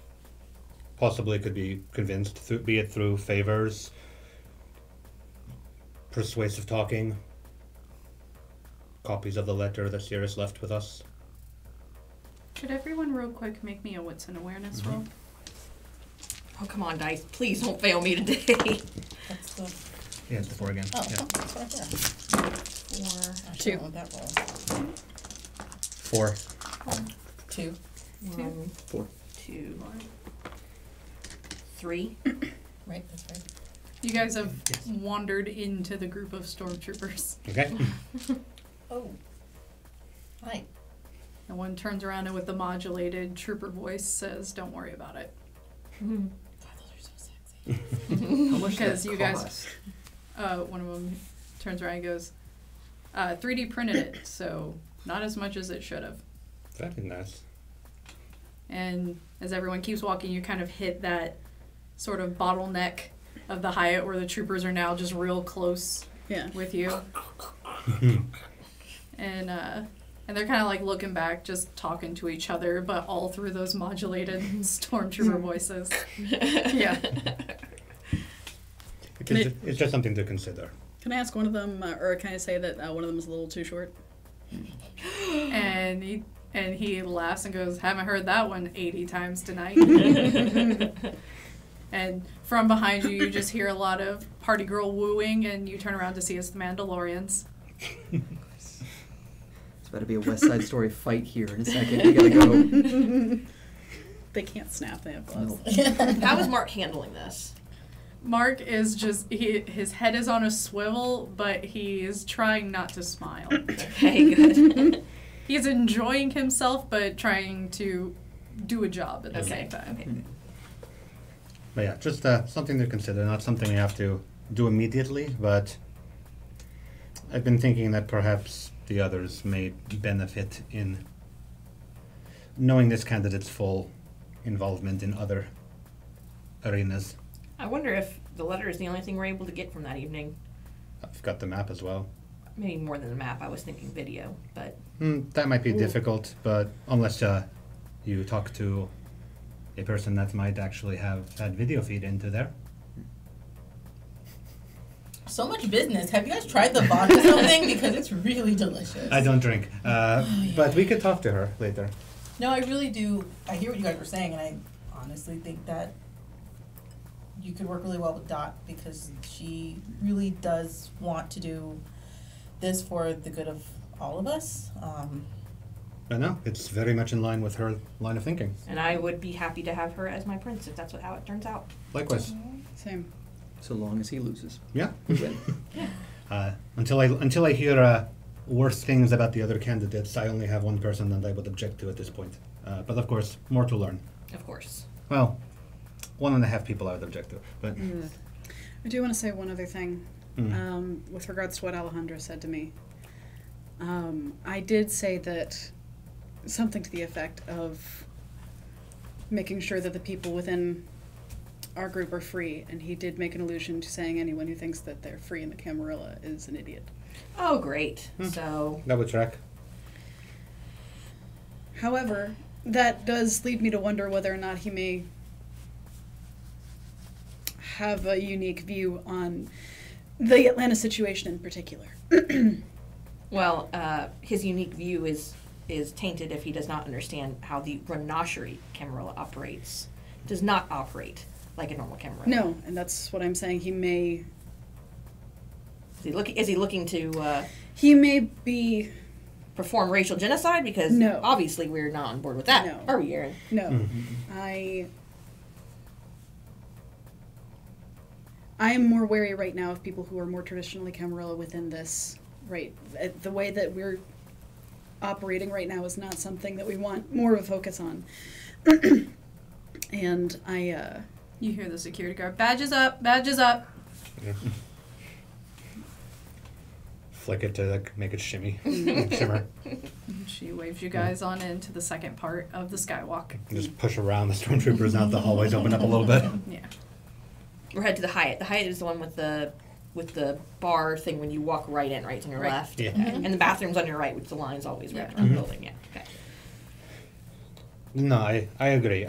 possibly could be convinced, be it through favors, persuasive talking, copies of the letter that Sirius left with us. Could everyone real quick make me a wits and awareness roll? Oh, come on, dice. Please don't fail me today. That's the. Yeah, it's the 4 again. Oh, Yeah. it's right there. 4, I Two. should've went with that roll. 4. 2. 1, 4. 2, 3. Right, that's right. You guys have wandered into the group of stormtroopers. Okay. Oh. Hi. And one turns around and with the modulated trooper voice says, "Don't worry about it." God, those are so sexy. How much Because does you that guys- cost? One of them turns around and goes, 3D printed it, so not as much as it should have. That'd be nice. And as everyone keeps walking, you kind of hit that sort of bottleneck of the Hyatt where the troopers are now just real close Yeah. with you. And they're kind of like looking back, just talking to each other, but all through those modulated stormtrooper voices. Yeah. It's just something to consider. Can I ask one of them, or can I say that one of them is a little too short? And he laughs and goes, "Haven't heard that one 80 times tonight." And from behind you, you just hear a lot of party girl wooing, and you turn around to see it's the Mandalorians. It's about to be a West Side Story fight here in a second. We gotta go. They can't snap. They have gloves. No. How is Mark handling this? Mark is just, his head is on a swivel, but he is trying not to smile. Okay, good. He's enjoying himself, but trying to do a job at the Okay. same time. Okay. But yeah, just something to consider. Not something you have to do immediately, but I've been thinking that perhaps the others may benefit in knowing this candidate's full involvement in other arenas. I wonder if the letter is the only thing we're able to get from that evening. I've got the map as well. Maybe more than the map. I was thinking video, but That might be difficult, but unless you talk to a person that might actually have that video feed into there. So much business. Have you guys tried the vodka something? Because it's really delicious. I don't drink, but we could talk to her later. No, I really do. I hear what you guys were saying, and I honestly think that you could work really well with Dot because she really does want to do this for the good of all of us. But no, it's very much in line with her line of thinking. and I would be happy to have her as my prince if that's how it turns out. Likewise. Same. So long as he loses. Yeah. We win. Until I hear worse things about the other candidates, I only have one person that I would object to at this point. But of course, more to learn. Of course. Well, 1.5 people I would object to. But I do want to say one other thing Mm. with regards to what Alejandra said to me. I did say that something to the effect of making sure that the people within our group are free, and he did make an allusion to saying anyone who thinks that they're free in the Camarilla is an idiot. Oh, great. So, that would track. However, that does lead me to wonder whether or not he may have a unique view on the Atlanta situation in particular. well, his unique view is tainted if he does not understand how the Renasherie Camarilla operates. Does not operate like a normal Camarilla. No, and that's what I'm saying. He may Is he looking to He may be. perform racial genocide? Because No. obviously we're not on board with that, No. are we, Aaron? No. Mm-hmm. I am more wary right now of people who are more traditionally Camarilla within this. Right, the way that we're operating right now is not something that we want more of a focus on. And You hear the security guard, badges up, badges up. Yeah. Flick it to like, make it shimmy, shimmer. She waves you guys on into the second part of the skywalk. Just push around the stormtroopers out. The hallways open up a little bit. Yeah. We're headed to the Hyatt. The Hyatt is the one with the bar thing when you walk right in, right? It's on your Right. left. Yeah. Okay. And the bathroom's on your right, which the line's always right Yeah. around the Mhm. building. Yeah. Okay. No, I agree.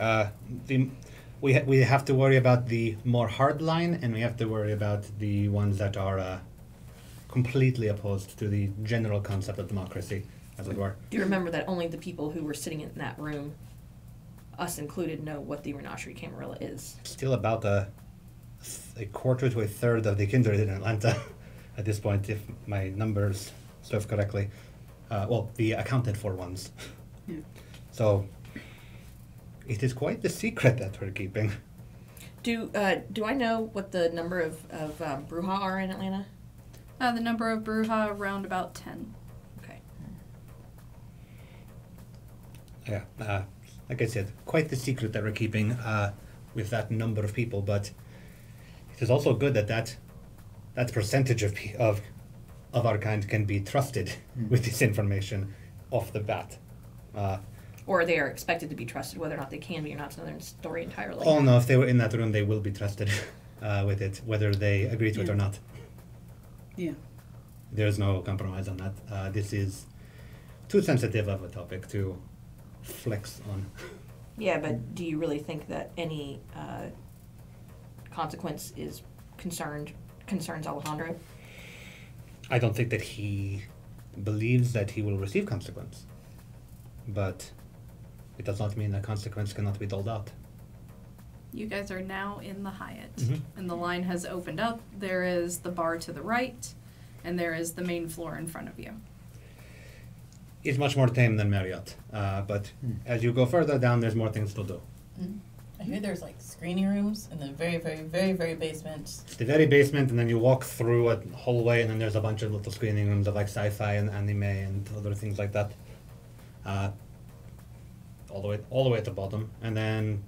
We have to worry about the more hard line, and we have to worry about the ones that are completely opposed to the general concept of democracy, as it were. Do you remember that only the people who were sitting in that room, us included, know what the Renasherie Camarilla is? Still about a quarter to a third of the kindred in Atlanta at this point, if my numbers serve correctly. Well, the accounted for ones. Yeah. So it is quite the secret that we're keeping. Do I know what the number of Bruja are in Atlanta? The number of Bruja around about 10. Okay. Yeah, like I said, quite the secret that we're keeping with that number of people, but it is also good that percentage of our kind can be trusted with this information off the bat. Or they are expected to be trusted, whether or not they can be or not. It's another story entirely. Oh no, if they were in that room, they will be trusted with it, whether they agree to it or not. Yeah. There's no compromise on that. This is too sensitive of a topic to flex on. Yeah, but do you really think that any consequence is concerns Alejandro? I don't think that he believes that he will receive consequence, but it does not mean that consequence cannot be doled out. You guys are now in the Hyatt, Mhm. and the line has opened up. There is the bar to the right, and there is the main floor in front of you. It's much more tame than Marriott, but as you go further down, there's more things to do. I hear there's like screening rooms in the very, very, very, very basement. It's the very basement, and then you walk through a hallway, and then there's a bunch of little screening rooms of like sci-fi and anime and other things like that. All the way at the bottom, and then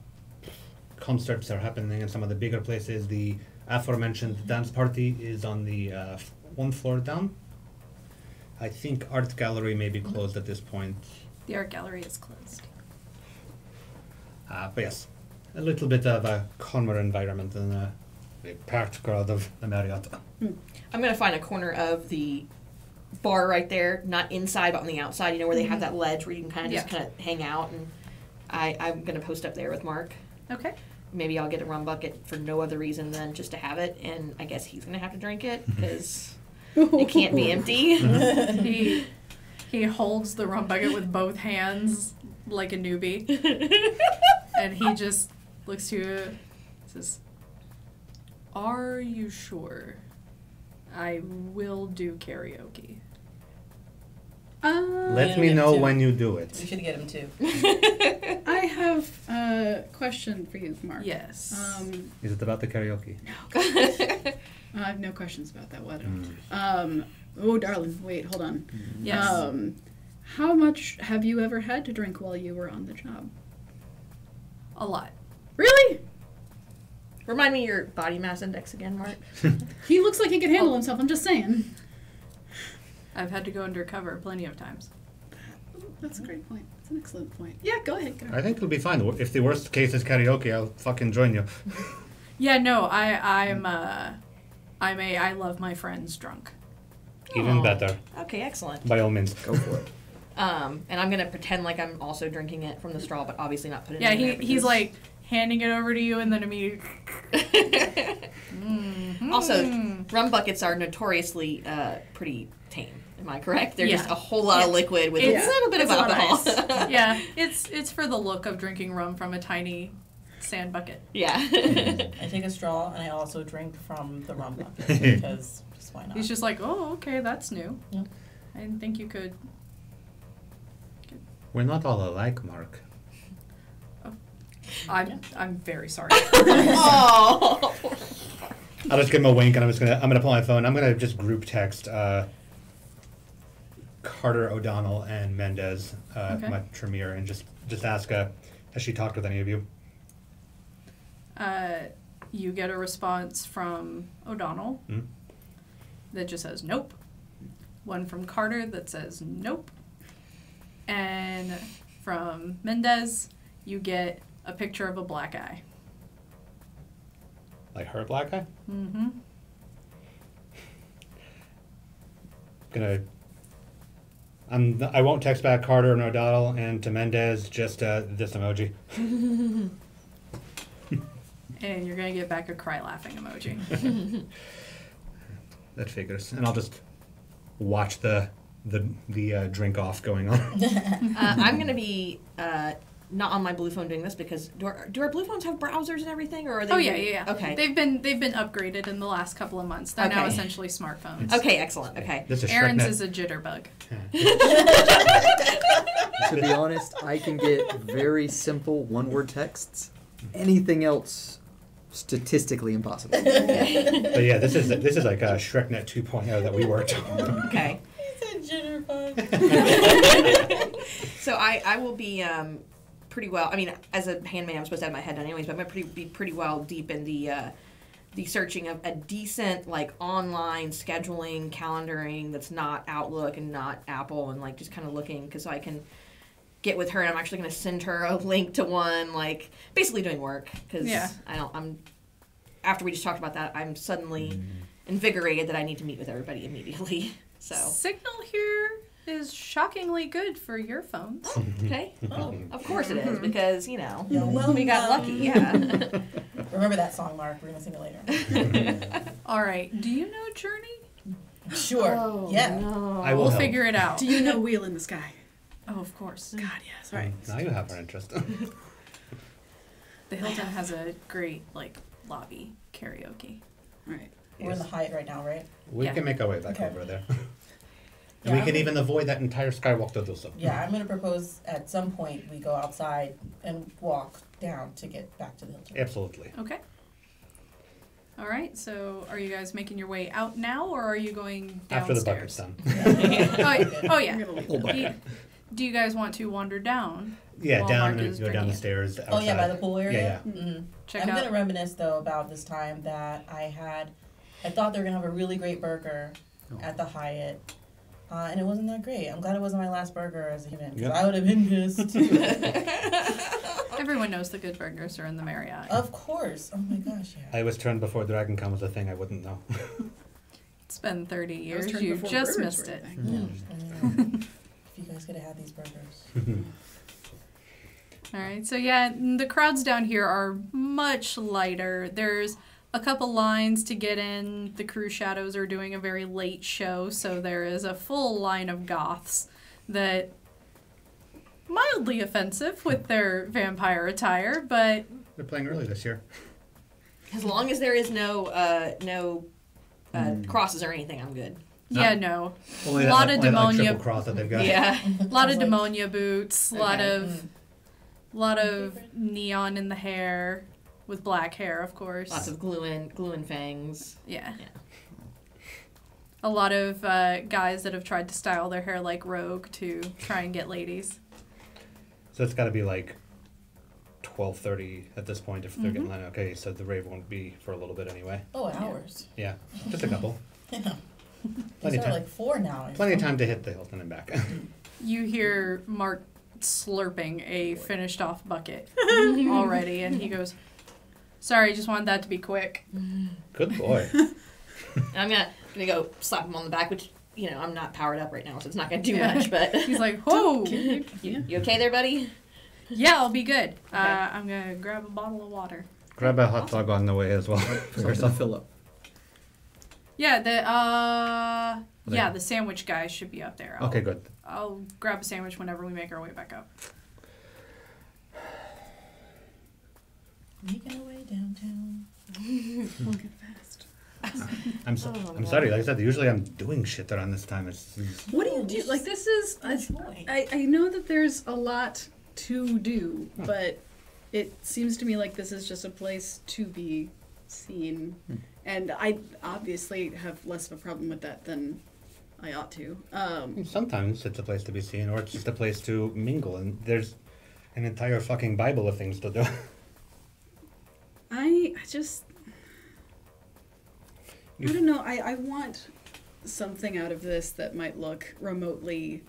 concerts are happening in some of the bigger places. The aforementioned dance party is on the one floor down. I think art gallery may be closed at this point. The art gallery is closed. But yes, a little bit of a calmer environment than the packed crowd of the Marriott. I'm going to find a corner of the bar right there, not inside, but on the outside, you know, where they have that ledge where you can kind of just Yeah. kind of hang out. And I'm going to post up there with Mark. Okay. Maybe I'll get a rum bucket for no other reason than just to have it. And I guess he's going to have to drink it because it can't be empty. He holds the rum bucket with both hands like a newbie, and he just looks to you and says, "Are you sure? I will do karaoke." Let Yeah, me yeah, know too. when you do it. We should get him too. I have a question for you, Mark. Yes. Is it about the karaoke? I have no questions about that. What? Mm. Oh, darling, wait, hold on. Yes. How much have you ever had to drink while you were on the job? A lot. Really? Remind me your body mass index again, Mark. He looks like he can handle himself. I'm just saying. I've had to go undercover plenty of times. That's a great point. That's an excellent point. Yeah, go ahead. Go I ahead. think it'll be fine. If the worst case is karaoke, I'll fucking join you. Yeah, no, I love my friends drunk. Even Aw. better, Okay, excellent. by all means. Go for it. And I'm going to pretend like I'm also drinking it from the straw, but obviously not put it Yeah, in there. he's like handing it over to you, and then immediately. Also, rum buckets are notoriously pretty tame. Am I correct? They're just Yeah. a whole lot of liquid with It's- a little bit of it's a lot of alcohol. ice. Yeah, it's for the look of drinking rum from a tiny sand bucket. Yeah. I take a straw and I also drink from the rum bucket because just why not? He's just like, oh, okay, that's new. Yeah. I didn't think you could. We're not all alike, Mark. I'm very sorry. Oh. I'll just give him a wink, and I'm gonna pull my phone. I'm gonna just group text Carter, O'Donnell, and Mendez, Okay. my Tremere, and just ask, has she talked with any of you? You get a response from O'Donnell Hmm? that just says nope. One from Carter that says nope. And from Mendez, you get a picture of a black eye. Like her black eye? Mm-hmm. I won't text back Carter and O'Donnell, and to Mendez, just this emoji. And you're going to get back a cry laughing emoji. That figures. And I'll just watch the drink off going on. I'm going to be not on my blue phone doing this because do our blue phones have browsers and everything, or are they? Oh yeah. Okay. They've been upgraded in the last couple of months. They're now Okay. essentially smartphones. Okay, excellent. Okay. This is Aaron's ShrekNet. is a jitterbug. To be honest, I can get very simple one-word texts. Anything else, statistically impossible. But yeah, this is like a ShrekNet 2.0 that we worked on. Okay. He said jitterbug. So I will be pretty well. I mean, as a handmaid, I'm supposed to have my head done anyways, but I'm gonna be pretty well deep in the searching of a decent like online scheduling, calendaring that's not Outlook and not Apple, and like just kind of looking because I can get with her, and I'm actually going to send her a link to one, like basically doing work because Yeah. I'm after we just talked about that, I'm suddenly invigorated that I need to meet with everybody immediately. So Signal here is shockingly good for your phones. okay, well, of course it is because You're we got lucky. Yeah. Remember that song, Mark. We're gonna sing it later. All right. Do you know Journey? Sure. Oh, Yeah. no. I will We'll help. figure it out. Do you know Wheel in the Sky? Oh, of course. God, yes. All right. Now you have our interest. The Hilton has a great like lobby karaoke. All right. We're in the Hyatt right now, right? We Yeah. can make our way back Okay. over there. Yeah, And we I'm can gonna- even avoid that entire skywalk to do so. Yeah, I'm gonna propose at some point we go outside and walk down to get back to the Hilton. Absolutely. Okay. All right. So, are you guys making your way out now, or are you going After the downstairs? bucket's done. Oh yeah. I'm gonna leave. Whole bucket. Do you guys want to wander down? Yeah, While down Mark and is go down drinking the it. stairs. Outside. Oh yeah, by the pool area. Yeah, Mm-hmm. Check I'm out. gonna reminisce though about this time that I thought they were gonna have a really great burger at the Hyatt, and it wasn't that great. I'm glad it wasn't my last burger as a human, because Yep. I would have been pissed too. Everyone knows the good burgers are in the Marriott. Of course. Oh my gosh, yeah. I was turned before Dragon Con was a thing. I wouldn't know. It's been 30 I was years. turned You before just burgers missed were a it. thing. If you guys could have had these burgers. All right. So yeah, the crowds down here are much lighter. There's a couple lines to get in. The Crew Shadows are doing a very late show, so there is a full line of goths that mildly offensive with their vampire attire, but They're playing early this year. As long as there is no crosses or anything, I'm good. yeah, no. Only A lot that, of only that, like, demonia- triple cross that they've got. Yeah. A lot of I was like, demonia boots, a lot Okay. of neon in the hair with black hair, of course. Lots of glue and fangs. Yeah. Yeah. A lot of guys that have tried to style their hair like Rogue to try and get ladies. So it's got to be like 12:30 at this point if they're Mm-hmm. getting line. Okay, so the rave won't be for a little bit anyway. Oh, hours. Yeah, just a couple. Yeah. Plenty These of are time. like 4 now. Plenty of time to hit the Hilton and back. You hear Mark slurping a finished off bucket already, and he goes, "Sorry, just wanted that to be quick." Good boy. And I'm gonna go slap him on the back, which I'm not powered up right now, so it's not gonna do Yeah. much. But He's like, "Oh, you okay there, buddy? yeah, I'll be good. I'm gonna grab a bottle of water." Grab a hot dog on the way as well. For yourself, fill up. Yeah, the sandwich guy should be up there. Okay, good. I'll grab a sandwich whenever we make our way back up. Making our way downtown. Walking fast. I'm sorry. Like I said, usually I'm doing shit around this time. It's What do you do? Like, this is. Enjoy. I know that there's a lot to do, but it seems to me like this is just a place to be seen And I obviously have less of a problem with that than I ought to. Sometimes it's a place to be seen, or it's just a place to mingle, and there's an entire fucking Bible of things to do. I don't know. I want something out of this that might look remotely...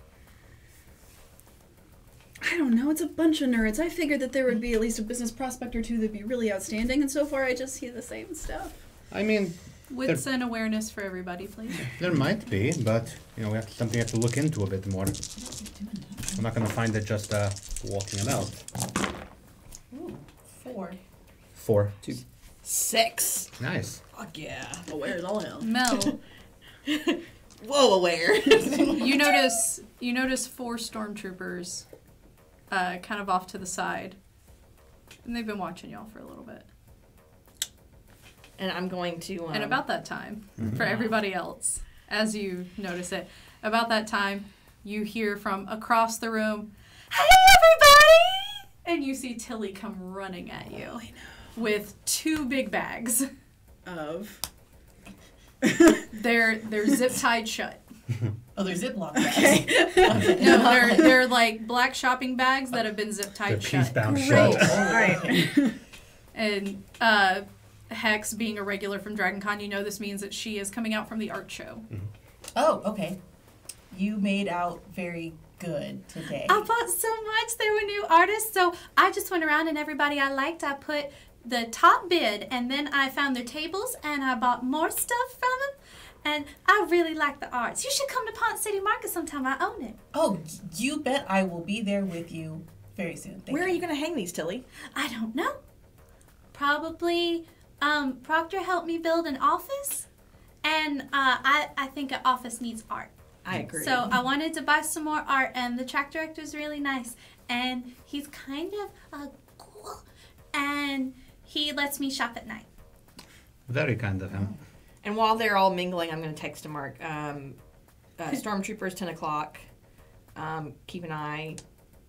I don't know. It's a bunch of nerds. I figured that there would be at least a business prospect or two that'd be really outstanding, and so far I just see the same stuff. I mean, Wits and awareness for everybody, please. there might be, but we have something we have to look into a bit more. We're not going to find it just walking about. Ooh, 4. 4. 2. 6. Nice. Fuck yeah. Aware as all hell. Mel, Whoa, aware. you notice 4 stormtroopers kind of off to the side. And they've been watching y'all for a little bit. And I'm going to... And about that time, for everybody else, as you notice it, about that time, you hear from across the room, "Hey, everybody!" And you see Tilly come running at you with 2 big bags. Of... They're zip-tied shut. Oh, they're Ziploc bags. Okay. No, they're like black shopping bags that have been zip-tied They're shut. peace-bound Great. shut. All right. And Hex, being a regular from DragonCon, you know this means that she is coming out from the art show. Oh, okay. You made out very good today. I bought so much. There were new artists, so I just went around and everybody I liked, I put the top bid, and then I found their tables and I bought more stuff from them. And I really like the arts. You should come to Ponce City Market sometime. I own it. Oh, you bet I will be there with you very soon. Thank Where are you going to hang these, Tilly? I don't know. Probably Proctor helped me build an office, and I think an office needs art. I agree. So I wanted to buy some more art, and the track director's really nice, and he's kind of cool, and he lets me shop at night. Very kind of him. And while they're all mingling, I'm going to text to Mark. Stormtroopers, 10 o'clock. Keep an eye.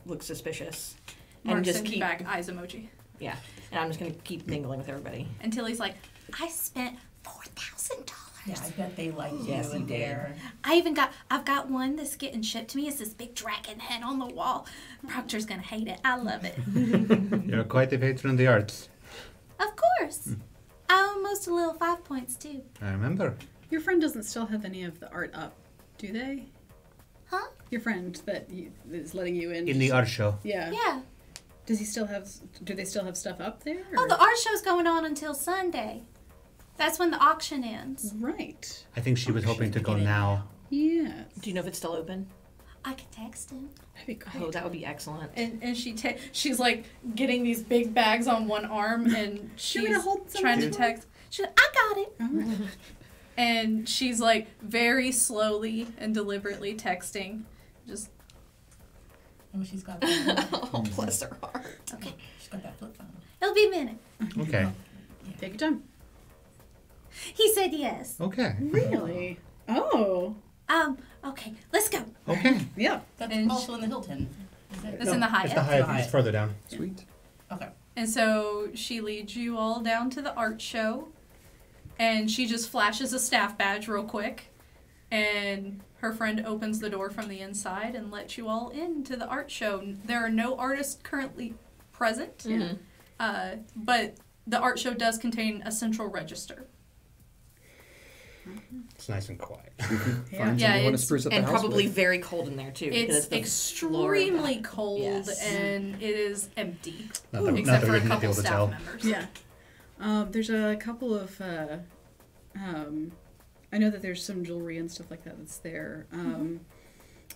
Look suspicious. Mark And just sends keep... back eyes emoji. Yeah. And I'm just going to keep mingling with everybody. Until he's like, I spent $4,000. Yeah, I bet they like you Yes, he in did. there. I've got one that's getting shipped to me. It's this big dragon head on the wall. Proctor's gonna hate it. I love it. You're quite a patron of the arts. Of course. I own most of Little 5 Points too. I remember. Your friend doesn't still have any of the art up, do they? Huh? Your friend that is letting you in. In the art show. Yeah. Yeah. Does he still have? Do they still have stuff up there? Oh, or- the art show's going on until Sunday. That's when the auction ends. Right. I think she was hoping to go now. Yeah. Do you know if it's still open? I could text him. That'd be great. Oh, that would be excellent. And she's like getting these big bags on one arm, and she's gonna hold some trying to too? text. She's like, I got it. Oh. And she's like very slowly and deliberately texting. Just, Oh, she's got that. Oh, bless her heart. okay, She's got that flip phone. it'll be a minute. Okay. Take your time. He said yes. Okay. Really? Oh. Okay, let's go. Okay. Yeah. That's And also in the Hilton. Is it? It's in the Hyatt. It's the Hyatt. Hyatt. It's further down. Sweet. Okay. And so she leads you all down to the art show, and she just flashes a staff badge real quick, and her friend opens the door from the inside and lets you all into the art show. There are no artists currently present, Mhm. but the art show does contain a central register. It's nice and quiet. Yeah. Find Yeah, someone you want to it's- spruce up the And house probably with. very cold in there, too. because It's the floor of extremely that- cold, Yes. and it is empty, Not that except for we're a gonna be couple able to staff tell. members. Yeah. There's a couple of. I know that there's some jewelry and stuff like that that's there.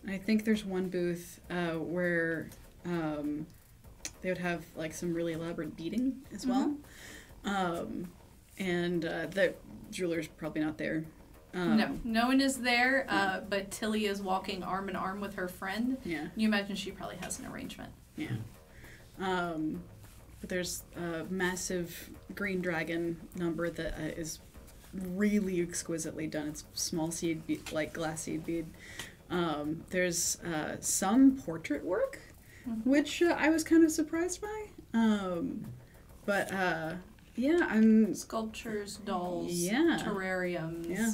I think there's one booth where they would have like some really elaborate beading as well. And the jeweler's probably not there. No one is there, but Tilly is walking arm in arm with her friend. Yeah. You imagine she probably has an arrangement. Yeah. But there's a massive green dragon number that is really exquisitely done. It's small seed, like glass seed bead. There's some portrait work, which I was kind of surprised by. But Yeah, I'm. Sculptures, dolls, Yeah. terrariums, Yeah.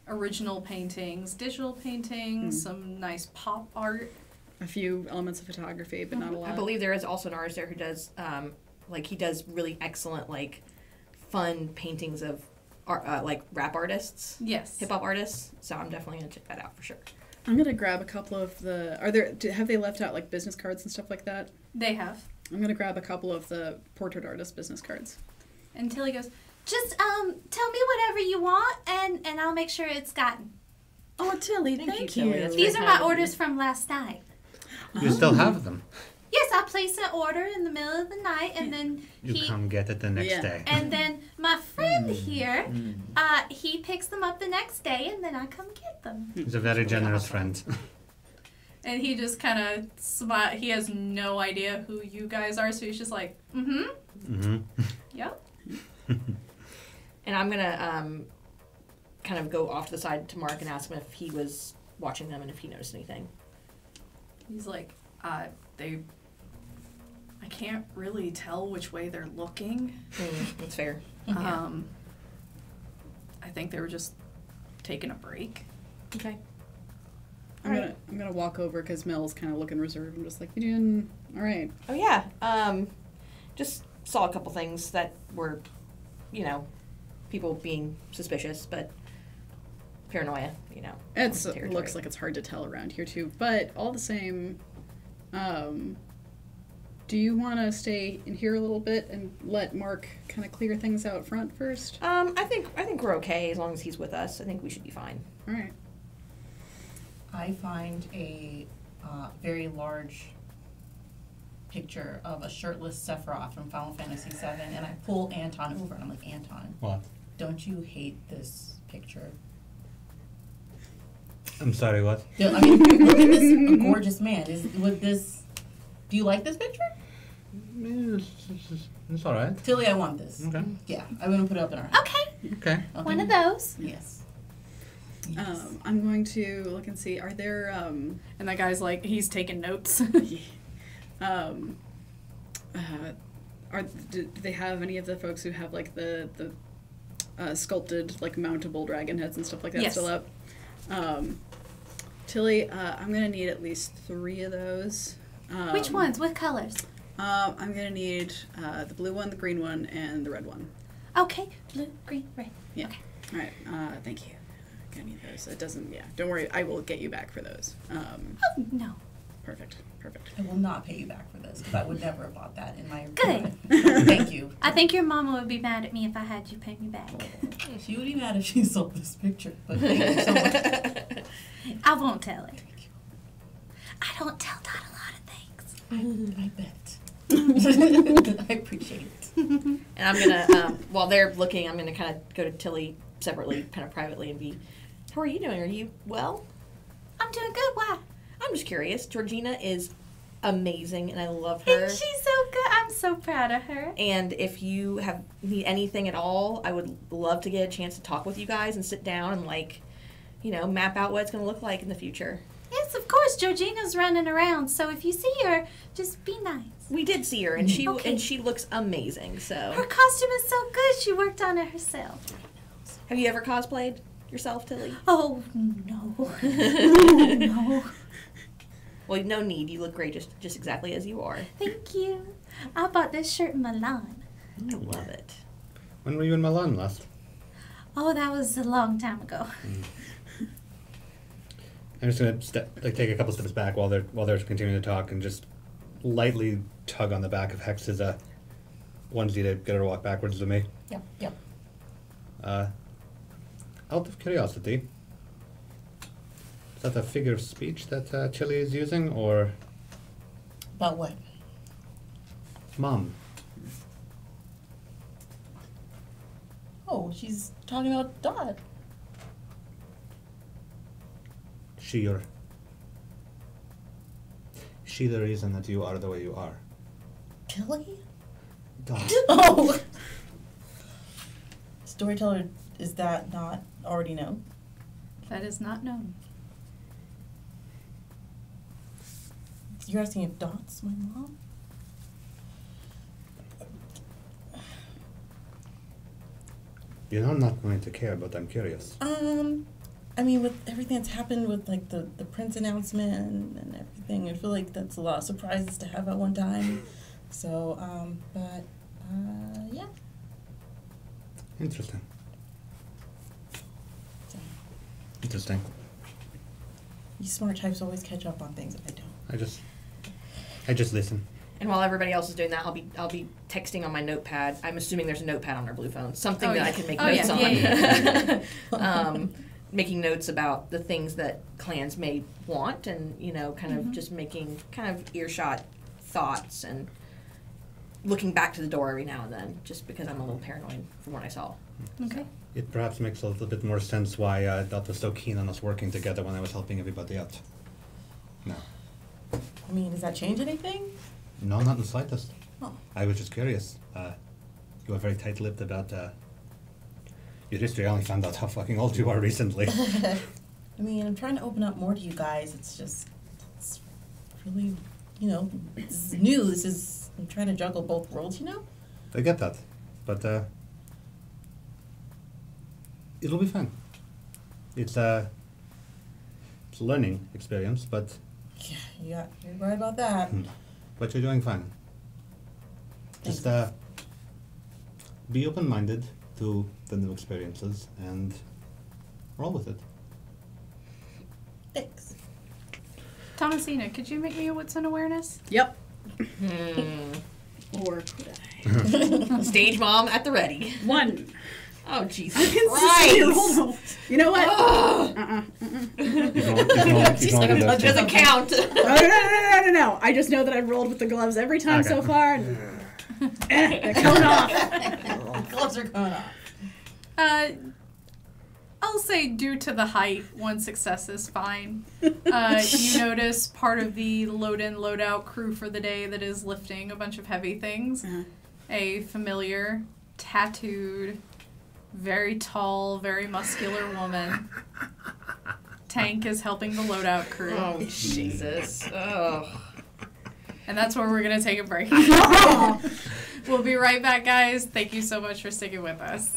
original paintings, digital paintings, some nice pop art. A few elements of photography, but not a lot. I believe there is also an artist there who does, he does really excellent, fun paintings of, rap artists, Yes. hip hop artists. So I'm definitely gonna check that out for sure. I'm gonna grab a couple of the. Have they left out business cards and stuff like that? They have. I'm gonna grab a couple of the portrait artist business cards. And Tilly goes, just tell me whatever you want and I'll make sure it's gotten. Oh, Tilly, Thank thank you, Tilly. you. That's These are very my kind of orders you. from last night. You still have them. Yes, I place an order in the middle of the night and then You come get it the next Yeah. day. and then my friend here, he picks them up the next day and then I come get them. He's a very generous friend. And he just kind of smile. He has no idea who you guys are, so he's just like, yep. And I'm gonna kind of go off to the side to Mark and ask him if he was watching them and if he noticed anything. He's like, I can't really tell which way they're looking. That's fair. I think they were just taking a break. Okay. I'm gonna walk over because Mel's kind of looking reserved. I'm just like, you doing all right? Oh yeah. Just saw a couple things that were, people being suspicious, but paranoia, It territory. looks like it's hard to tell around here too, but all the same, do you want to stay in here a little bit and let Mark kind of clear things out front first? I think we're okay as long as he's with us. I think we should be fine. All right. I find a very large picture of a shirtless Sephiroth from Final Fantasy VII, and I pull Anton over, and I'm like, Anton, What? don't you hate this picture? I'm sorry, what? I mean, look at this gorgeous man. Do you like this picture? It's alright. Tilly, I want this. Okay. Yeah, I'm going to put it up in our house. Okay, Okay. one of those. Yes. I'm going to look and see. Are there And that guy's like, he's taking notes. do they have any of the folks who have the sculpted mountable dragon heads and stuff like that Yes. still up? Tilly, I'm gonna need at least 3 of those. Which ones? What colors? I'm gonna need the blue one, the green one, and the red one. Okay, blue, green, red. Yeah. Okay. All right. Thank you. I'm gonna need those. It doesn't. Yeah. Don't worry. I will get you back for those. Oh, no. Perfect. Perfect. I will not pay you back for this, because I would never have bought that in my... Good. Thank you. I think your mama would be mad at me if I had you pay me back. She would be mad if she saw this picture, but thank you so much. I won't tell her. I don't tell Dot a lot of things. I bet. I appreciate it. And I'm gonna, while they're looking, I'm gonna kind of go to Tilly separately, kind of privately, and be, how are you doing? Are you well? I'm doing good. Why? I'm just curious. Georgina is amazing, and I love her. She's so good. I'm so proud of her. And if you need anything at all, I would love to get a chance to talk with you guys and sit down and map out what it's going to look like in the future. Yes, of course. Georgina's running around, so if you see her, just be nice. We did see her, and she Okay. looks amazing. So, Her costume is so good. She worked on it herself. have you ever cosplayed yourself, Tilly? Oh, no. Oh, no. Well, no need. You look great, just exactly as you are. Thank you. I bought this shirt in Milan. I love it. When were you in Milan last? Oh, that was a long time ago. I'm just gonna take a couple steps back while they're continuing to talk and just lightly tug on the back of Hex's onesie to get her to walk backwards with me. Yep. Out of curiosity, is that a figure of speech that Chili is using, or About what? Mom? Oh, she's talking about Dot. She the reason that you are the way you are. Tilly? Dot. Oh! Storyteller, is that not already known? That is not known. You're asking if Dot's my mom? You know I'm not going to care, but I'm curious. I mean, with everything that's happened with, like, the Prince announcement and everything, I feel like that's a lot of surprises to have at one time. So, yeah. Interesting. So, Interesting. you smart types always catch up on things if I don't. I just listen. And while everybody else is doing that, I'll be texting on my notepad. I'm assuming there's a notepad on our blue phone, something that I can make notes on. Making notes about the things that clans may want, and kind of just making kind of earshot thoughts and looking back to the door every now and then, just because I'm a little paranoid from what I saw. Okay. So. It perhaps makes a little bit more sense why Dot was so keen on us working together when I was helping everybody out. No. I mean, does that change anything? No, not in the slightest. Oh. I was just curious. You were very tight-lipped about your history. I only found out how fucking old you are recently. I mean, I'm trying to open up more to you guys. It's really, this is new. I'm trying to juggle both worlds, I get that. But it'll be fun. It's a learning experience, but Yeah, you're right about that. but you're doing fine. Just be open-minded to the new experiences and roll with it. Thanks. Thomasina, could you make me a wits and awareness? Yep. Hmm. Or could I? Stage mom at the ready. 1. Oh, Jesus Christ. You know what? Doesn't count. No. I just know that I've rolled with the gloves every time so far. And they're coming off. Gloves are coming off. I'll say due to the height, 1 success is fine. You notice part of the load-in, load-out crew for the day that is lifting a bunch of heavy things. A familiar, tattooed, very tall, very muscular woman. Tank is helping the loadout crew. Oh, Jesus. Oh. And that's where we're going to take a break. We'll be right back, guys. Thank you so much for sticking with us.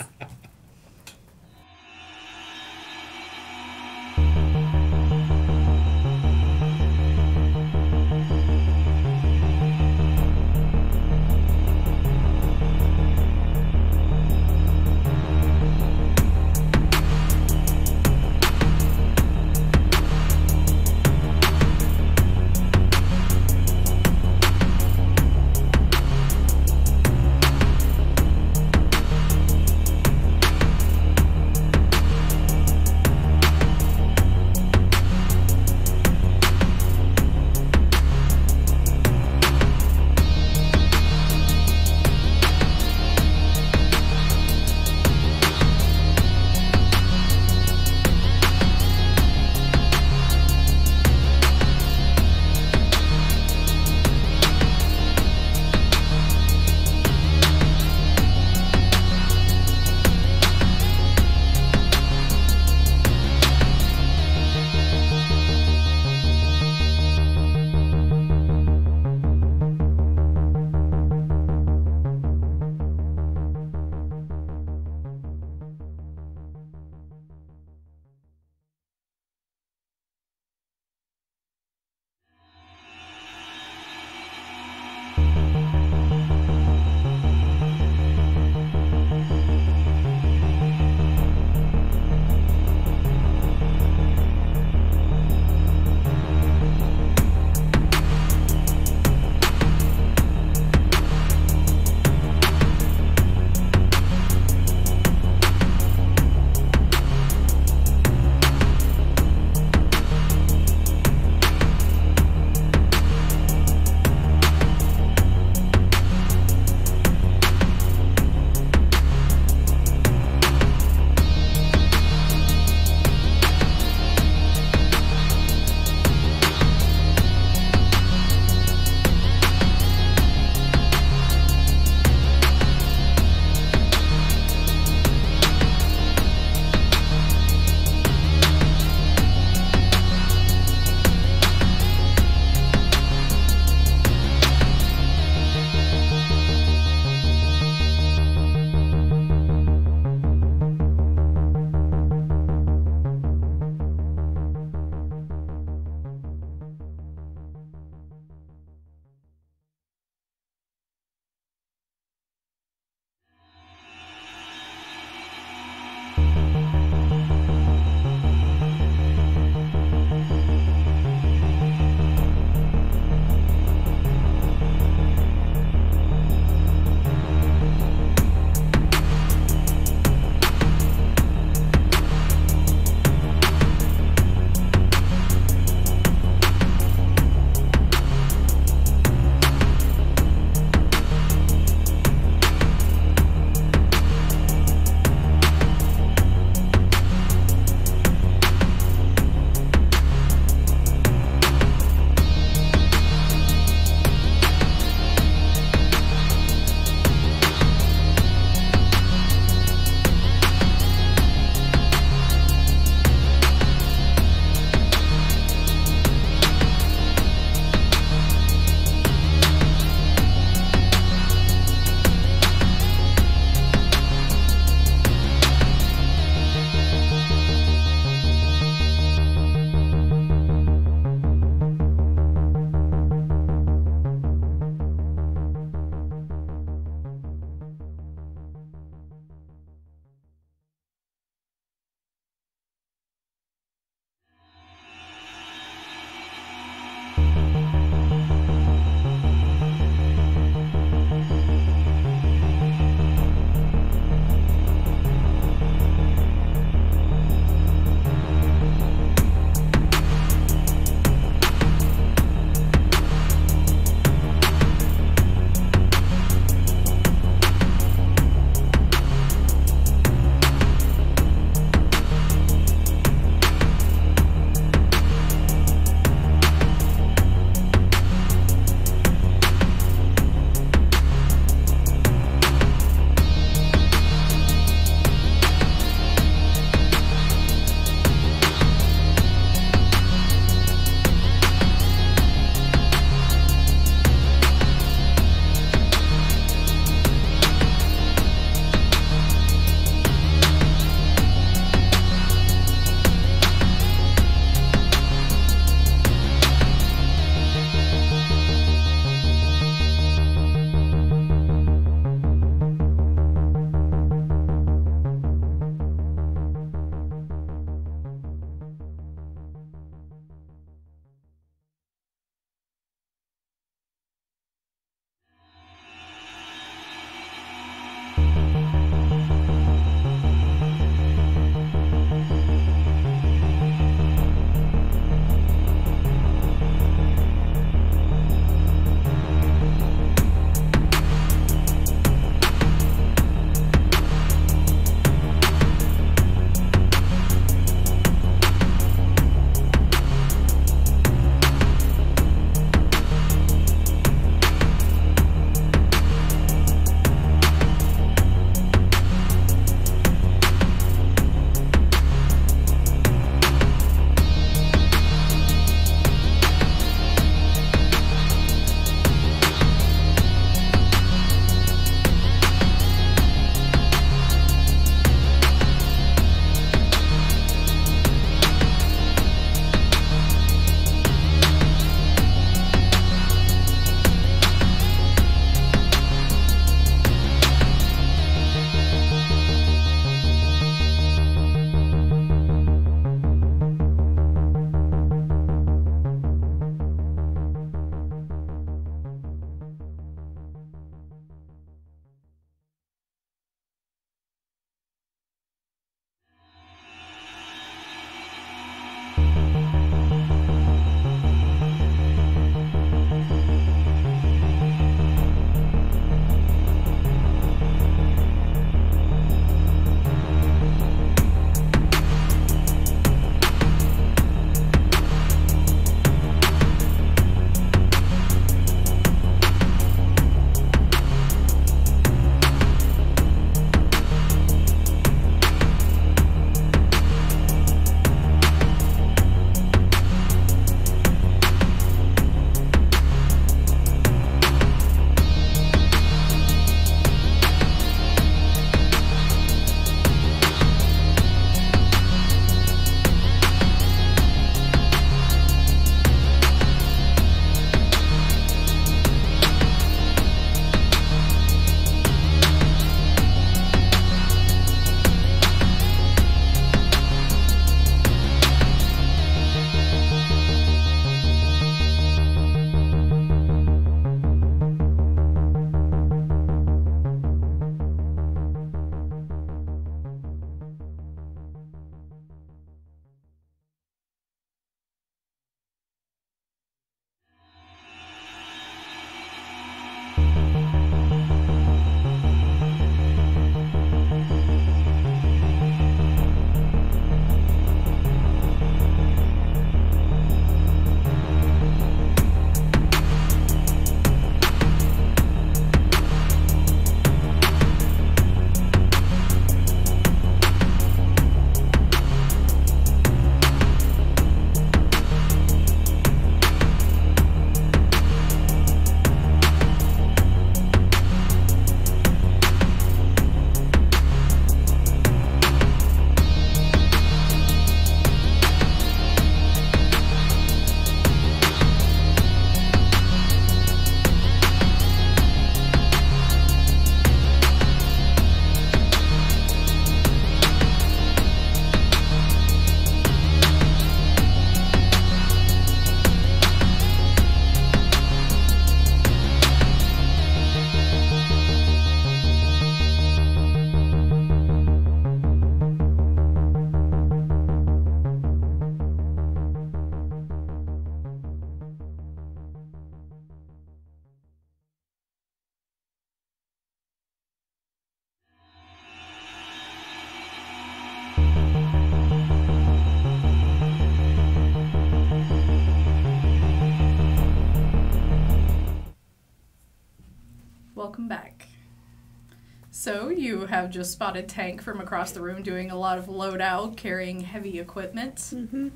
So you have just spotted Tank from across the room doing a lot of loadout, carrying heavy equipment. Mm-hmm.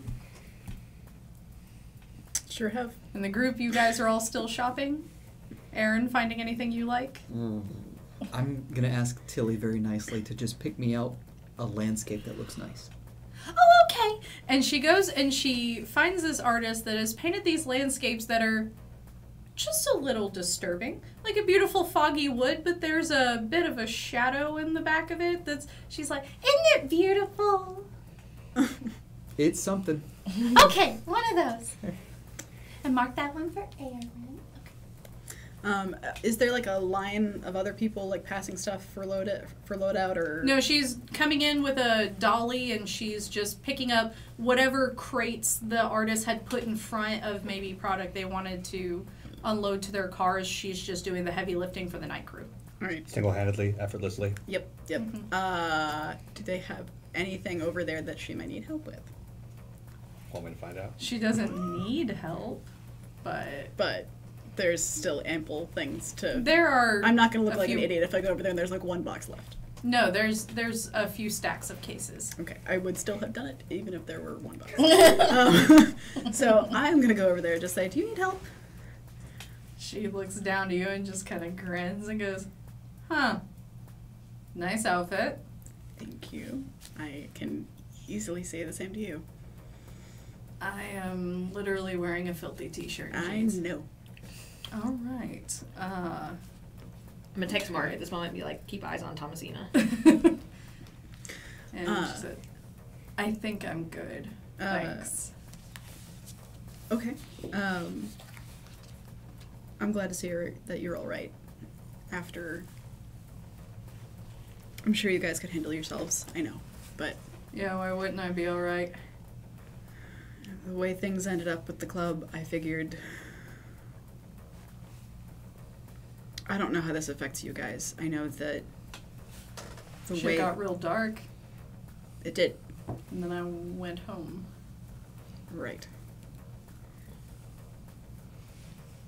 Sure have. In the group, you guys are all still shopping. Aaron, finding anything you like? I'm gonna ask Tilly very nicely to just pick me out a landscape that looks nice. Oh, okay. And she goes and she finds this artist that has painted these landscapes that are just a little disturbing. Like a beautiful foggy wood, but there's a bit of a shadow in the back of it she's like, isn't it beautiful? It's something. Okay, one of those. And mark that one for Aaron. Is there like a line of other people like passing stuff for loadout or? No, she's coming in with a dolly and she's just picking up whatever crates the artist had put in front of maybe product they wanted to unload to their cars. She's just doing the heavy lifting for the night crew. All right. Single-handedly, effortlessly. Yep. Mm-hmm. Do they have anything over there that she might need help with? Want me to find out? She doesn't need help, But there's still ample things to. there are. I'm not gonna look a like few- an idiot if I go over there and there's like one box left. No, there's a few stacks of cases. Okay, I would still have done it even if there were one box. So I'm gonna go over there and just say, "Do you need help?" She looks down to you and just kind of grins and goes, "Huh, nice outfit." Thank you. I can easily say the same to you. I am literally wearing a filthy t-shirt. and I jeans. know. All right. I'm gonna text Margaret at this moment and be like, keep eyes on Thomasina. And she said, "I think I'm good. Thanks." Okay. I'm glad to see that you're all right. After, I'm sure you guys could handle yourselves. I know, but Yeah, why wouldn't I be all right? the way things ended up with the club, I figured. I don't know how this affects you guys. I know that the Shit way got real dark, it did. and then I went home. Right.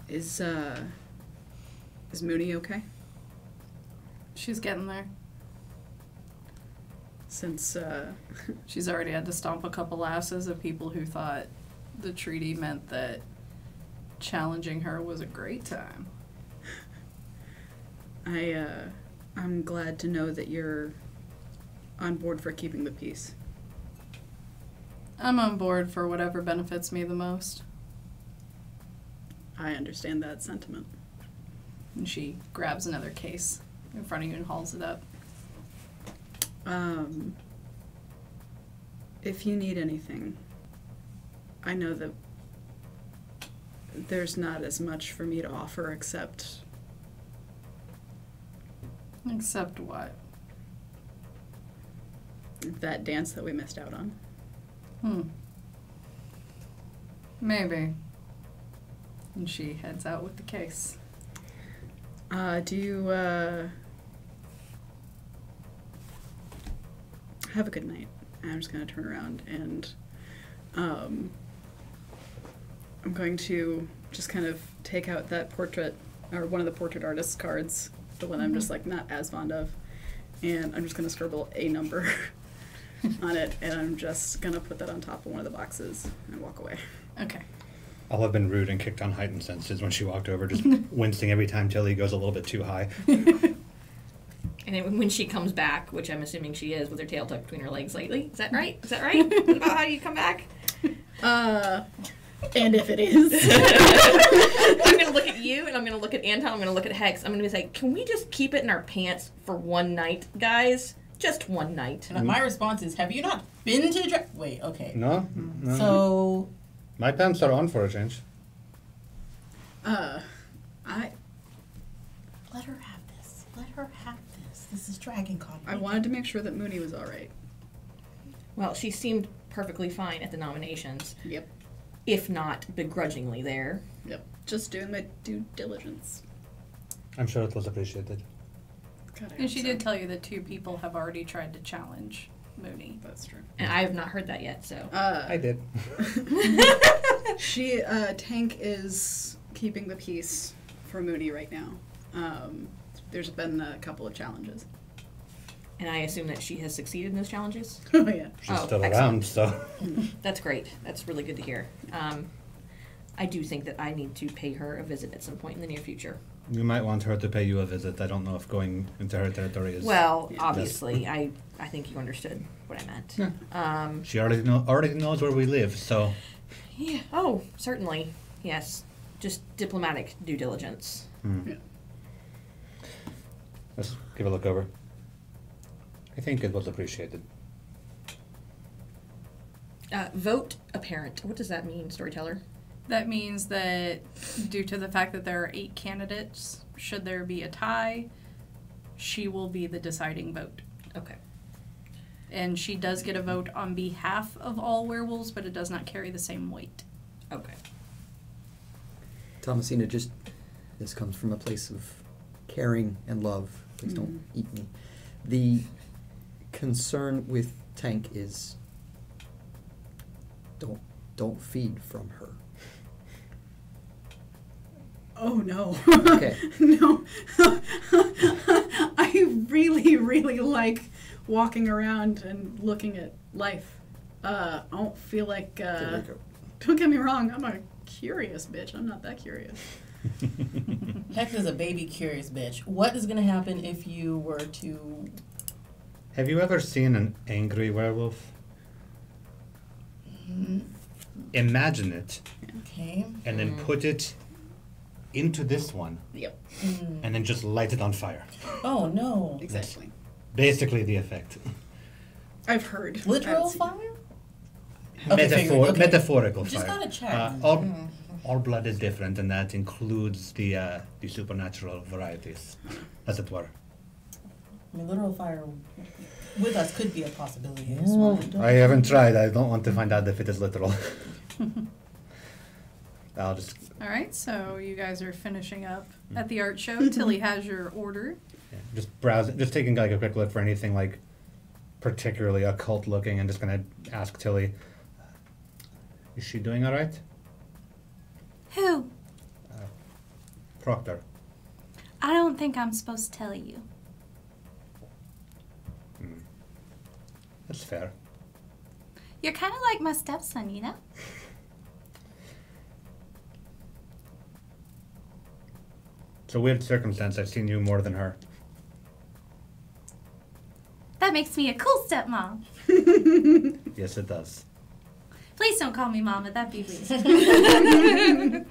Is Mooney okay? She's getting there. Since She's already had to stomp a couple asses of people who thought the treaty meant that challenging her was a great time. I'm glad to know that you're on board for keeping the peace. I'm on board for whatever benefits me the most. I understand that sentiment. And she grabs another case in front of you and hauls it up. If you need anything, I know that there's not as much for me to offer except Except what? that dance that we missed out on. Maybe. And she heads out with the case. Do you have a good night? I'm just going to turn around and I'm going to just kind of take out that portrait, or one of the portrait artist's cards, the one I'm just like not as fond of, and I'm just going to scribble a number on it, and I'm just going to put that on top of one of the boxes and walk away. Okay. I'll have been rude and kicked on heightened senses when she walked over, just wincing every time Tilly goes a little bit too high. And then when she comes back, which I'm assuming she is, with her tail tucked between her legs lately. Is that right? Is that right? Is that about how you come back? And if it is. I'm going to look at you, and I'm going to look at Anton, I'm going to look at Hex. I'm going to say, can we just keep it in our pants for one night, guys? Just one night. And my response is, have you not been to wait, okay. No? So, My pants are on for a change. I let her have this. Let her have this. This is Dragon Con. I wanted to make sure that Mooney was all right. Well, she seemed perfectly fine at the nominations, Yep. if not begrudgingly there. Yep. Just doing my due diligence. I'm sure it was appreciated. God, I And hope she so. did tell you that 2 people have already tried to challenge Mooney. That's true. And I have not heard that yet, so. I did. Tank is keeping the peace for Mooney right now. There's been a couple of challenges. And I assume that she has succeeded in those challenges? Oh yeah. She's Oh, still excellent. around, so. That's great. That's really good to hear. I do think that I need to pay her a visit at some point in the near future. You might want her to pay you a visit. I don't know if going into her territory is. Well, Yeah. obviously, I think you understood what I meant. Yeah. She already knows where we live, so. Yeah. Oh, certainly. Yes. Just diplomatic due diligence. Yeah. Let's give a look over. I think it was appreciated. Vote apparent. What does that mean, storyteller? That means that due to the fact that there are 8 candidates, should there be a tie, she will be the deciding vote. Okay. And she does get a vote on behalf of all werewolves, but it does not carry the same weight. Okay. Thomasina, this comes from a place of caring and love. Please don't eat me. The concern with Tank is don't feed from her. Oh no. Okay. No. I really, really like walking around and looking at life. I don't feel like. There we go. Don't get me wrong. I'm a curious bitch. I'm not that curious. Hex is a baby curious bitch. What is going to happen if you were to... Have you ever seen an angry werewolf? Imagine it, Okay. and then put it into this one, Yep. and then just light it on fire. Oh, no. Exactly. Basically the effect. I've heard. Literal I've seen- fire? Okay, figured. Okay. Metaphorical Just fire. gotta check. All blood is different, and that includes the supernatural varieties, as it were. I mean, literal fire with us could be a possibility. I just wanted to- I haven't tried. I don't want to find out if it is literal. I'll just All right, so you guys are finishing up at the art show. Tilly has your order. just browse, just taking like a quick look for anything like particularly occult looking, and just gonna ask Tilly, is she doing all right? Who? Proctor. I don't think I'm supposed to tell you. That's fair. You're kind of like my stepson, you know? It's a weird circumstance. I've seen you more than her. That makes me a cool stepmom. Yes, it does. Please don't call me mama, that'd be weird.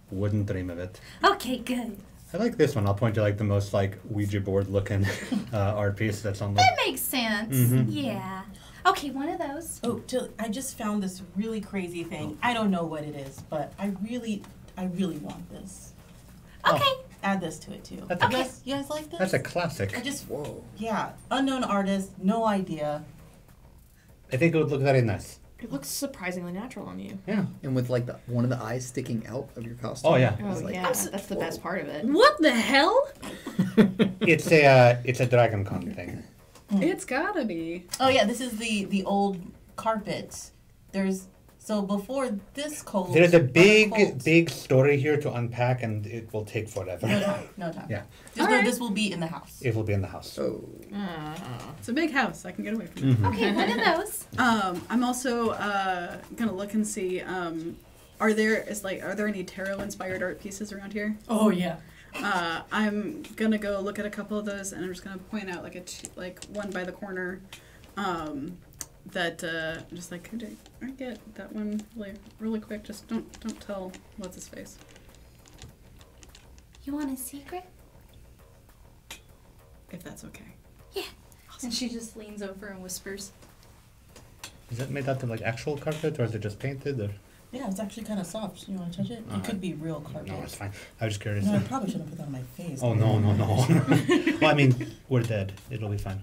Wouldn't dream of it. Okay, good. I like this one. I'll point to like the most like Ouija board looking art piece that's on the. That makes sense. Mhm. Yeah. Okay, one of those. Oh, Tilly, I just found this really crazy thing. I don't know what it is, but I really want this. Okay. Add this to it too. That's You a- guys, you guys like this? That's a classic. I just, Whoa. yeah, unknown artist, no idea. I think it would look very nice. It looks surprisingly natural on you. Yeah. And with like one of the eyes sticking out of your costume. Oh, yeah. Oh, like, yeah. That's the best part of it. What the hell? It's a Dragon Con thing. It's gotta be. Oh yeah, this is the old carpet. So before this cold. There's a big story here to unpack, and it will take forever. No time. Yeah. This will be in the house. It will be in the house. Oh. It's a big house. I can get away from it. Okay, one of those. I'm also gonna look and see. Are there any tarot inspired art pieces around here? Oh yeah. I'm gonna go look at a couple of those, and I'm just gonna point out like one by the corner. That just like, could I get that one really quick? Just don't tell what's his face. You want a secret? If that's okay. Yeah. And she just leans over and whispers. Is it made out of like actual carpet, or is it just painted? Or? Yeah, it's actually kind of soft. You want to touch it? It could be real carpet. No, it's fine. I was just curious. No, I probably shouldn't put that on my face. Oh no. Well, I mean, we're dead. It'll be fine.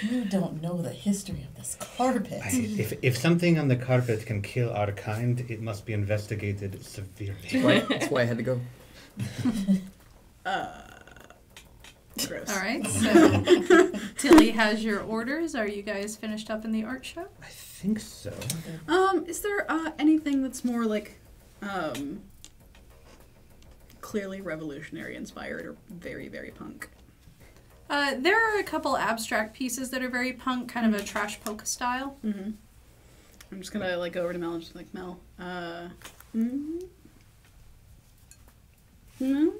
You don't know the history of this carpet. If something on the carpet can kill our kind, it must be investigated severely. That's why I had to go. Gross. All right, so Tilly has your orders. Are you guys finished up in the art show? I think so. Is there anything that's more like clearly revolutionary inspired or very, very punk? There are a couple abstract pieces that are very punk, kind of a trash polka style. Mm-hmm. I'm just gonna like go over to Mel and just like, Mel, no,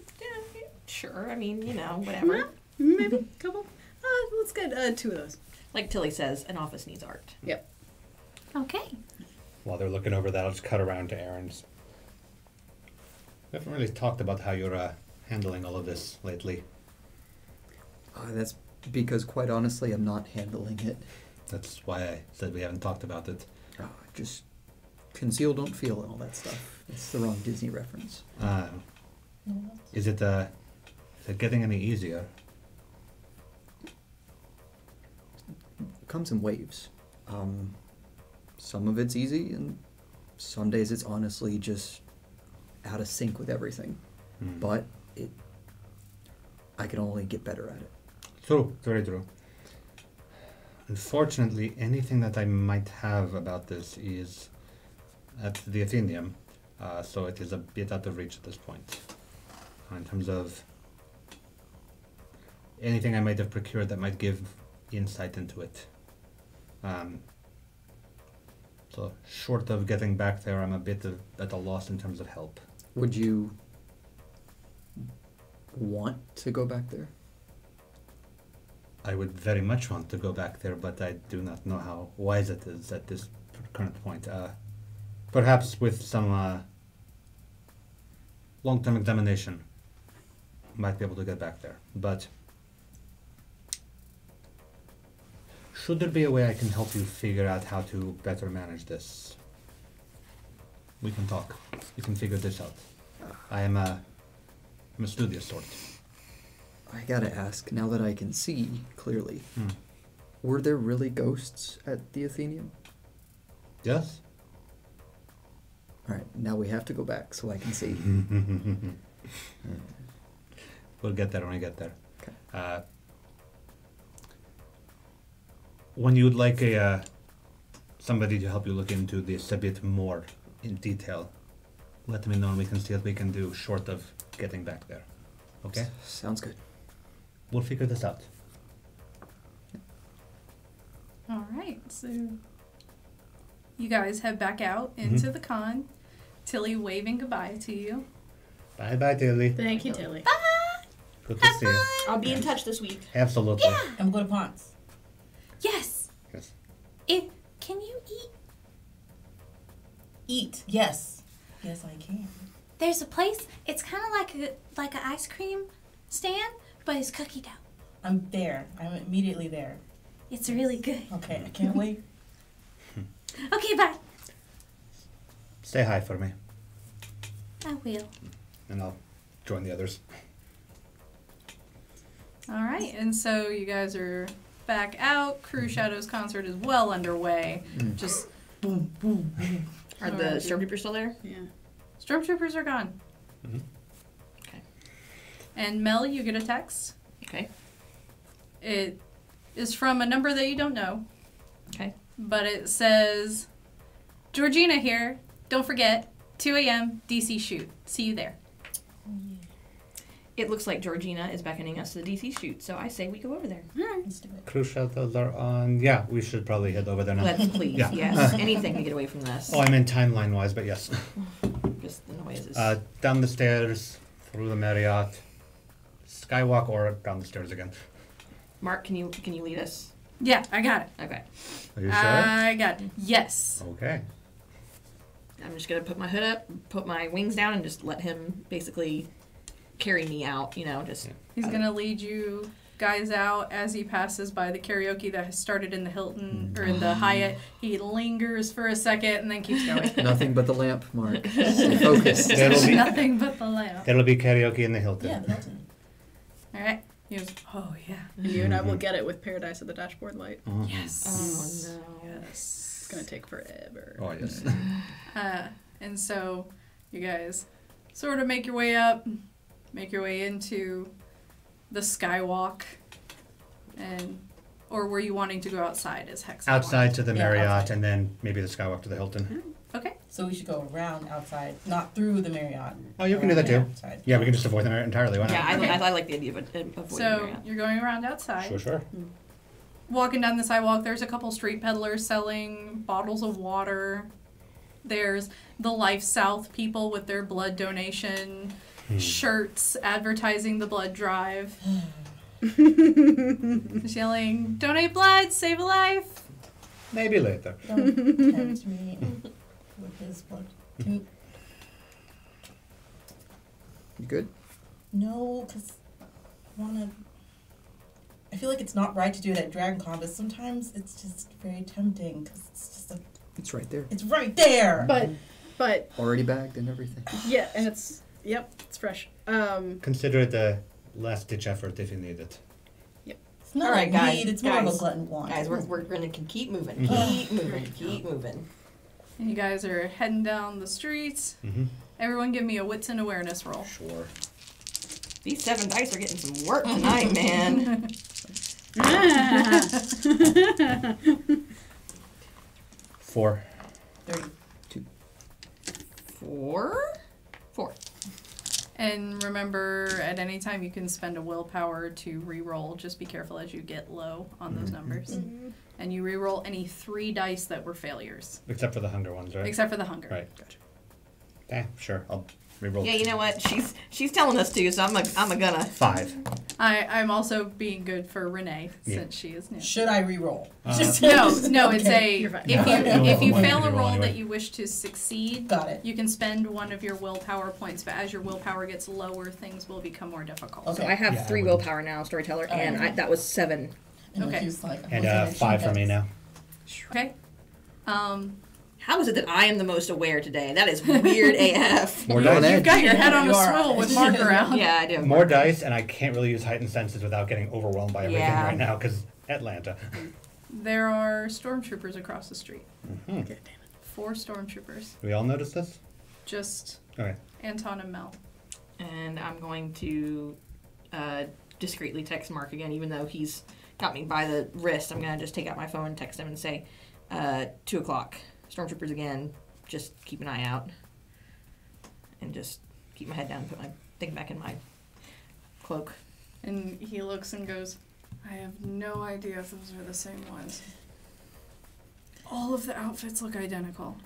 Sure, I mean, you know, whatever. maybe a couple. Let's get 2 of those. Like Tilly says, an office needs art. Yep. Okay. While they're looking over that, I'll just cut around to Aaron's. We haven't really talked about how you're handling all of this lately. That's because, quite honestly, I'm not handling it. That's why I said we haven't talked about it. Just conceal, don't feel, and all that stuff. It's the wrong Disney reference. Is it getting any easier? It comes in waves. Some of it's easy, and some days it's honestly just out of sync with everything. But I can only get better at it. True, very true. Unfortunately, anything that I might have about this is at the Athenaeum, so it is a bit out of reach at this point. In terms of anything I might have procured that might give insight into it. So short of getting back there, I'm a bit at a loss in terms of help. Would you want to go back there? I would very much want to go back there, but I do not know how wise it is at this current point. Perhaps with some long-term examination, might be able to get back there. But should there be a way I can help you figure out how to better manage this, we can talk. You can figure this out. I'm a studious sort. I gotta ask, now that I can see clearly, were there really ghosts at the Athenaeum? Yes? Alright, now we have to go back so I can see. We'll get there when we get there. Okay. When you'd like somebody to help you look into this a bit more in detail, let me know and we can see what we can do short of getting back there. Okay? Sounds good. We'll figure this out. All right, so you guys head back out into the con. Tilly waving goodbye to you. Bye-bye, Tilly. Thank you, Tilly. Good to see you. I'll be in touch this week. Absolutely. Yeah. I'm going to Ponce. Yes. Yes. Can you eat? Eat. Yes. Yes, I can. There's a place. It's kind of like an ice cream stand, but it's cookie dough. I'm there. I'm immediately there. It's really good. Okay, I can't wait. Okay, bye. Say hi for me, I will. and I'll join the others. All right, and so you guys are back out. Crew Shadows concert is well underway. Just boom, boom, boom. Are the stormtroopers still there? Yeah. Stormtroopers are gone. Okay. And Mel, you get a text. Okay. It is from a number that you don't know, Okay. but it says, Georgina here. Don't forget, 2 a.m. DC shoot. See you there. It looks like Georgina is beckoning us to the DC shoot, so I say we go over there. Let's do it. Crew shuttles are on. Yeah, we should probably head over there now. Let's please, Yeah. yes. Anything to get away from this. Oh, I meant timeline-wise, but yes. Just the noises. Down the stairs, through the Marriott, skywalk, or down the stairs again. Mark, can you lead us? Yeah, I got it. Okay. Are you sure? I got it. Yes. Okay. I'm just gonna put my hood up, put my wings down, and just let him basically carry me out. You know, just. He's going to lead you guys out as he passes by the karaoke that has started in the Hilton or in the Hyatt. He lingers for a second and then keeps going. Nothing but the lamp, Mark. Stay focused. That'll be, Nothing but the lamp. that'll be karaoke in the Hilton. Yeah, the Hilton. All right. He goes, oh, yeah. And you and I will get it with Paradise at the Dashboard Light. Yes. Oh no. Yes. It's gonna take forever. Oh, yes. And so you guys sort of make your way up, make your way into the skywalk, or were you wanting to go outside as Hex? Outside to the Yeah, Marriott, outside. and then maybe the skywalk to the Hilton. Okay. So we should go around outside, not through the Marriott. Oh, you can do that too. Outside. Yeah, we can just avoid them entirely. Why not? Yeah, Okay. I like the idea of avoiding So Marriott. you're going around outside. Sure. Walking down the sidewalk, there's a couple street peddlers selling bottles of water. There's the Life South people with their blood donation shirts advertising the blood drive. Just yelling, donate blood, save a life. Maybe later. Don't tempt me with this blood. You good? No, because I want to. I feel like it's not right to do it at Dragon Con, but sometimes it's just very tempting because it's just like. It's right there. It's right there! But Already bagged and everything. yeah, and it's it's fresh. Consider it a last-ditch effort if you need it. It's not All right, a guys, need, it's more of guys, a glutton want. Guys, we're going to keep moving. Keep moving. And you guys are heading down the streets. Mm-hmm. Everyone give me a wits and awareness roll. Sure. These 7 dice are getting some work tonight, man. 4. 3. 4? And remember, at any time you can spend a willpower to re-roll. Just be careful as you get low on those numbers. And you re-roll any 3 dice that were failures. Except for the hunger ones, right? Except for the hunger. Right. Gotcha. Sure. I'll re-roll. Yeah, you know what? She's telling us to, so I'm a gonna. 5. I'm also being good for Renee, Yeah. since she is new. Should I re-roll? No, it's Okay. a, fine. if you One fail a re-roll roll anyway. that you wish to succeed, Got it. you can spend one of your willpower points, but as your willpower gets lower, things will become more difficult. Okay. So I have Yeah, 3 I willpower now, storyteller, and Alright. that was 7. And Okay. he was like, And looking at 5 you for me guys. now. Okay. How is it that I am the most aware today? That is weird AF. More You're on dice. You've got your head on You a are. swivel with Mark around. Yeah, I do. More dice, and I can't really use heightened senses without getting overwhelmed by everything Yeah. right now, because Atlanta. There are stormtroopers across the street. Mm-hmm. 4 stormtroopers. We all notice this? Just Okay. Anton and Mel. And I'm going to discreetly text Mark again, even though he's got me by the wrist. I'm going to just take out my phone and text him and say, 2 o'clock. Stormtroopers again. Just keep an eye out. And just keep my head down and put my thing back in my cloak. And he looks and goes, I have no idea if those are the same ones. All of the outfits look identical.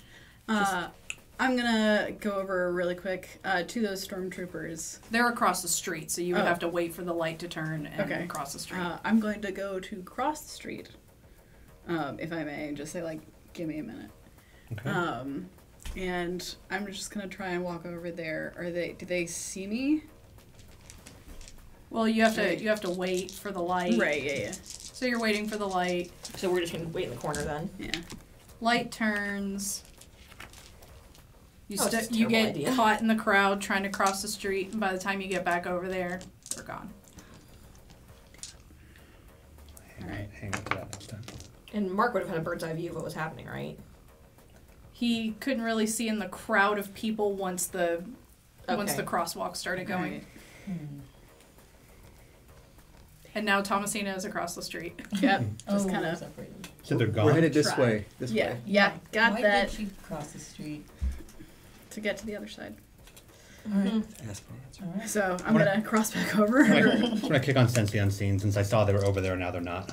I'm gonna go over really quick to those stormtroopers. They're across the street, so you would Oh. have to wait for the light to turn and Okay. cross the street. I'm going to go to cross the street, if I may, and just say like, give me a minute. Okay. And I'm just gonna try and walk over there. Do they see me? Well, you have Right. to wait for the light. Right. Yeah. So you're waiting for the light. So we're just going to wait in the corner then. Yeah. Light turns. You Oh, it's a you terrible get idea. caught in the crowd trying to cross the street, and by the time you get back over there, they're gone. Hang on to that next time. And Mark would have had a bird's eye view of what was happening, right? He couldn't really see in the crowd of people once the crosswalk started going. Right. And now Thomasina is across the street. Yep. Just Oh, kind of. separated. So they're gone. We're headed this Try. way. This Yeah. way. Yeah. Got Why that. did she cross the street? To get to the other side. Alright. Alright. So I'm Wanna- gonna cross back over. I just want to kick on Sense the Unseen since I saw they were over there and now they're not.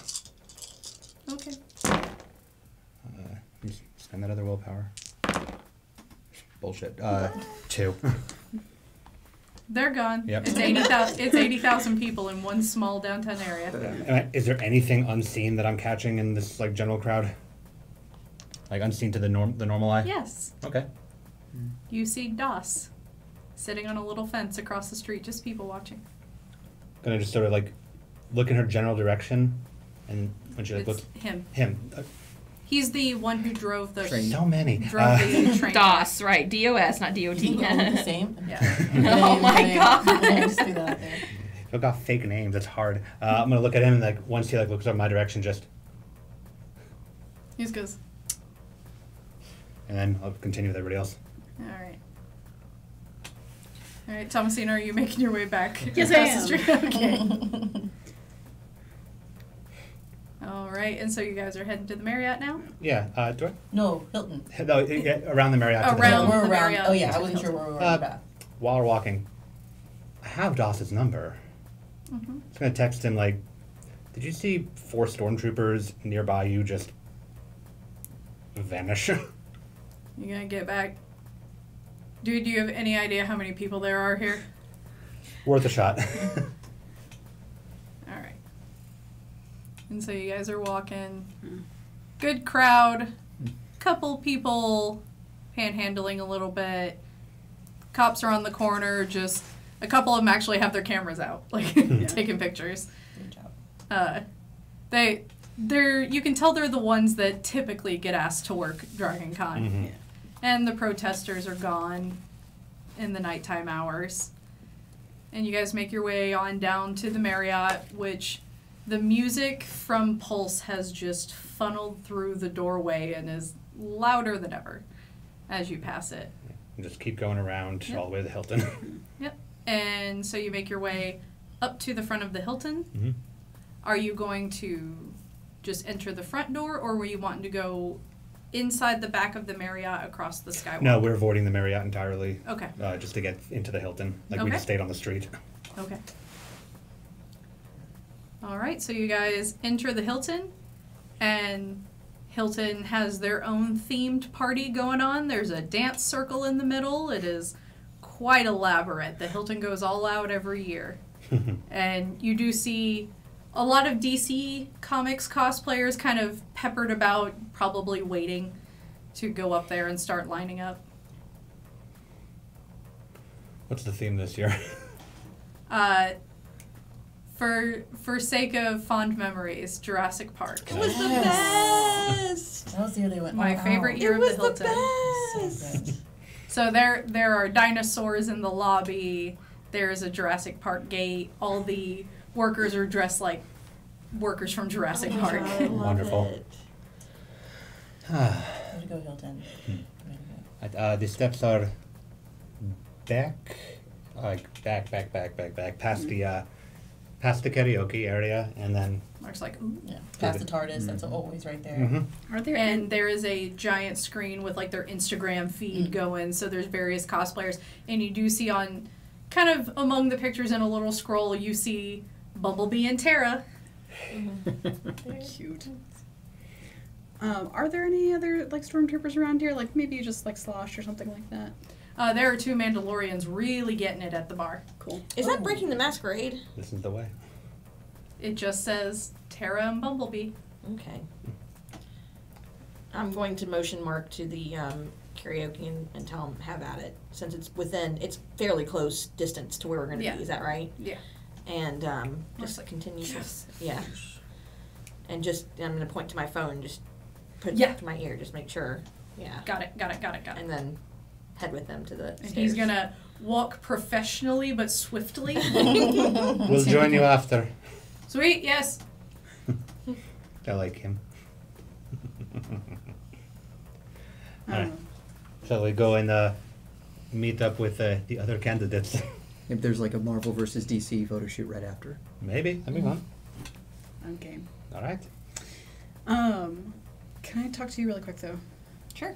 Okay. Just spend that other willpower. Bullshit. 2. They're gone. Yep. It's 80,000 people in one small downtown area. Is there anything unseen that I'm catching in this like general crowd? Like unseen to the normal eye? Yes. Okay. You see Doss sitting on a little fence across the street, just people watching. Gonna just sort of like look in her general direction, and when she like It's looks him. He's the one who drove the Train. so many. the train. DOS, right. DOS, not You can go with the DOT. same. Yeah. Oh my God. Just do that there. They've got fake names. It's hard. I'm gonna look at him and like once he like looks up my direction, just He just goes, and then I'll continue with everybody else. all right. All right, Thomasina, are you making your way back Yes, across I the street? Okay. All right, and so you guys are heading to the Marriott now? Yeah, do I? No, Hilton. No, yeah, around the Marriott. to the Around Hilton. We're the around. Marriott Oh yeah, to I wasn't sure where we were Uh, about. While we're walking, I have Doss's number. Mm-hmm. I was gonna text him like, did you see 4 stormtroopers nearby you just vanish? You gonna get back? Dude, do you have any idea how many people there are here? Worth a shot. All right. And so you guys are walking. Good crowd. Couple people panhandling a little bit. Cops are on the corner. Just a couple of them actually have their cameras out, like taking pictures. Good job. They're you can tell they're the ones that typically get asked to work Dragon Con. Mhm. Yeah. And the protesters are gone in the nighttime hours. And you guys make your way on down to the Marriott, which the music from Pulse has just funneled through the doorway and is louder than ever as you pass it. And just keep going around Yep. all the way to the Hilton. Yep. And so you make your way up to the front of the Hilton. Mhm. Are you going to just enter the front door, or were you wanting to go inside the back of the Marriott across the skywalk? No, we're avoiding the Marriott entirely, Okay. just to get into the Hilton. Like we Okay. just stayed on the street. Okay. All right, so you guys enter the Hilton, and Hilton has their own themed party going on. There's a dance circle in the middle. It is quite elaborate. The Hilton goes all out every year. And you do see a lot of DC Comics cosplayers kind of peppered about, probably waiting to go up there and start lining up. What's the theme this year? For sake of fond memories, Jurassic Park. It was the best. That was the year they went. My all favorite out. year It of was the the Hilton. So best. good. So there are dinosaurs in the lobby. There's a Jurassic Park gate. All the workers are dressed like workers from Jurassic Park. I love Wonderful. it. Way to go, Hilton. Hmm. Way to go. The steps are back, past the karaoke area, and then. Mark's like, ooh. Yeah, past the TARDIS. That's always right there. Mhm. Are there And there is a giant screen with like their Instagram feed going. So there's various cosplayers, and you do see on, kind of among the pictures in a little scroll, you see Bumblebee and Terra. cute? Are there any other like stormtroopers around here? Like maybe just like Slosh or something like that. There are 2 Mandalorians really getting it at the bar. Cool. Is that Breaking the Masquerade? This is the way. It just says Terra and Bumblebee. Okay. I'm going to motion Mark to the karaoke and tell him have at it, since it's fairly close distance to where we're going to Yeah. be. Is that right? Yeah. And Mark's just like, continue. yes. Yeah. And just I'm going to point to my phone and just put Yeah. it to my ear, just make sure. Yeah. Got it. And then head with them to the And stairs. he's gonna walk professionally but swiftly. We'll join you after. Sweet, yes. I like him. Alright. Um, Shall we go and meet up with the other candidates? Maybe there's like a Marvel versus DC photo shoot right after. Maybe. That'd be fun. I'm game. All right. Can I talk to you really quick though? Sure.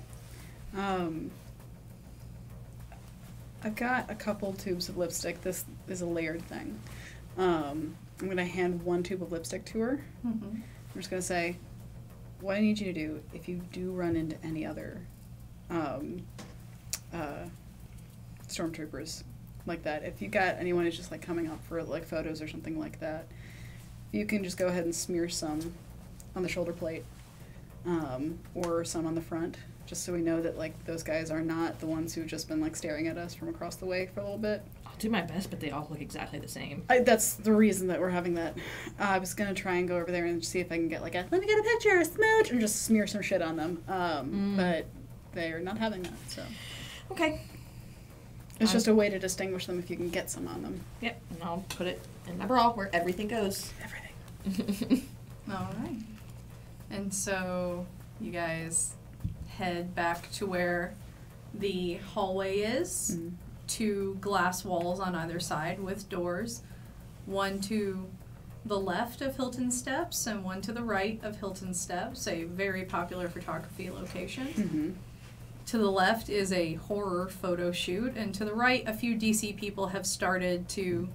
I've got a couple tubes of lipstick. This is a layered thing. I'm gonna hand 1 tube of lipstick to her. Mm-hmm. I'm just gonna say, what I need you to do, if you do run into any other stormtroopers like that, if you got anyone who's just like coming up for like photos or something like that, you can just go ahead and smear some on the shoulder plate, or some on the front, just so we know that like those guys are not the ones who've just been like staring at us from across the way for a little bit. I'll do my best, but they all look exactly the same. That's the reason that we're having that. I was gonna try and go over there and see if I can get like a let me get a picture, a smooch, and just smear some shit on them. But they're not having that, so Okay. it's just a way to distinguish them if you can get some on them. Yep. And I'll put it in my bra where everything goes. Everything. All right. And so you guys head back to where the hallway is. 2 glass walls on either side with doors. One to the left of Hilton Steps and one to the right of Hilton Steps, a very popular photography location. Mm-hmm. To the left is a horror photo shoot, and to the right, a few DC people have started to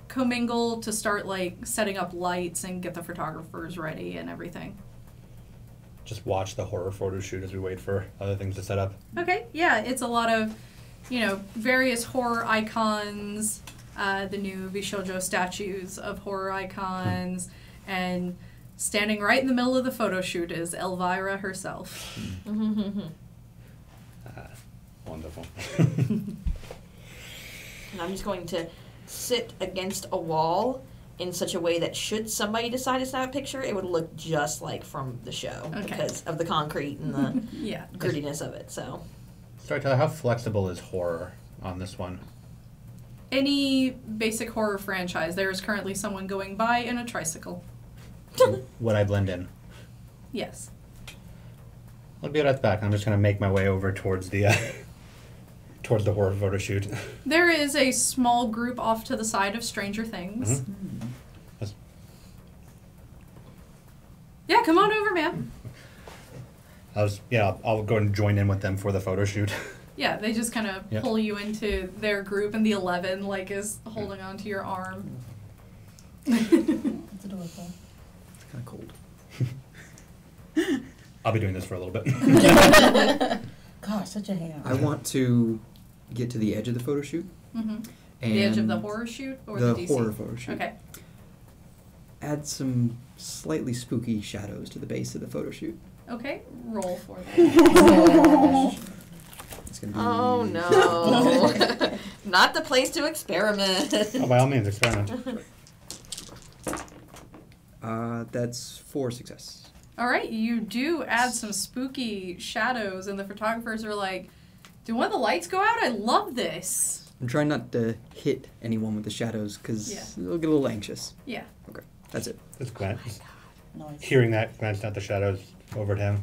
commingle, to start like setting up lights and get the photographers ready and everything. Just watch the horror photo shoot as we wait for other things to set up. Okay, yeah, it's a lot of, various horror icons, the new Bishoujo statues of horror icons, and standing right in the middle of the photo shoot is Elvira herself. Wonderful. And I'm just going to sit against a wall in such a way that should somebody decide to snap a picture, it would look just like from the show because of the concrete and the Yeah. grittiness of it. So, Storyteller, how flexible is horror on this one? Any basic horror franchise, there is currently someone going by in a tricycle. Would I blend in? Yes. I'll be right at the back. I'm just going to make my way over towards the towards the horror photo shoot. There is a small group off to the side of Stranger Things. That's- Yeah, come on over, ma'am. I'll go and join in with them for the photo shoot. Yeah, they just kind of Yep. pull you into their group, and the 11 is holding onto your arm. It's adorable. It's kind of cold. I'll be doing this for a little bit. Gosh, such a ham. I want to get to the edge of the photo shoot. Mm-hmm. And The edge of the horror shoot or the DC? horror photo shoot. Okay. Add some slightly spooky shadows to the base of the photo shoot. Okay, roll for that. It's gonna be oh no, not the place to experiment. Oh, by all means, experiment. That's 4 success. All right, you do add some spooky shadows, and the photographers are like, do one of the lights go out? I love this. I'm trying not to hit anyone with the shadows because Yeah. they'll get a little anxious. Yeah. Okay, that's it. It's glance. Nice. Hearing that, glanced at the shadows over at him.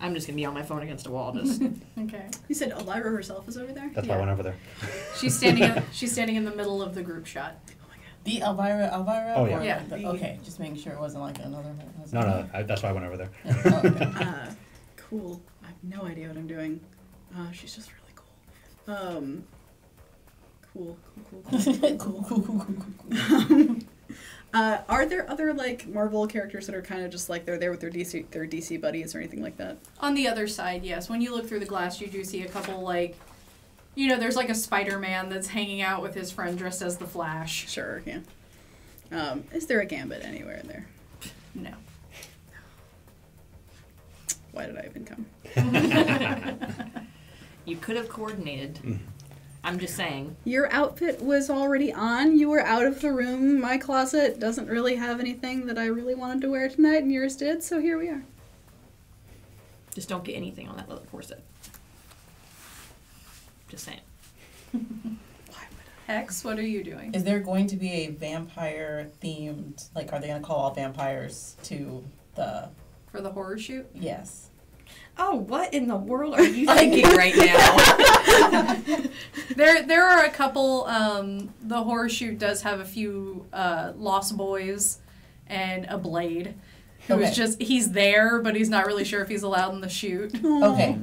I'm just gonna be on my phone against a wall, just Okay. You said Elvira herself is over there? That's why I went over there. She's standing in the middle of the group shot. The Elvira? Oh, yeah. Or Yeah. okay, just making sure it wasn't like another. No, that's why I went over there. Yeah, oh, okay. Cool. I have no idea what I'm doing. She's just really cool. Cool. Are there other Marvel characters that are kind of just they're there with their DC buddies or anything like that? On the other side, yes. When you look through the glass, you do see a couple there's a Spider-Man that's hanging out with his friend dressed as the Flash. Sure, yeah. Is there a Gambit anywhere in there? No. Why did I even come? you could have coordinated. I'm just saying. Your outfit was already on. You were out of the room. My closet doesn't really have anything that I really wanted to wear tonight, and yours did, so here we are. Just don't get anything on that leather corset. Just saying. Hex, what are you doing? Is there going to be a vampire themed? Are they going to call all vampires to the? For the horror shoot? Yes. Oh, what in the world are you thinking right now? There are a couple. The horror shoot does have a few Lost Boys and a Blade, who's he's there, but he's not really sure if he's allowed in the shoot. Okay.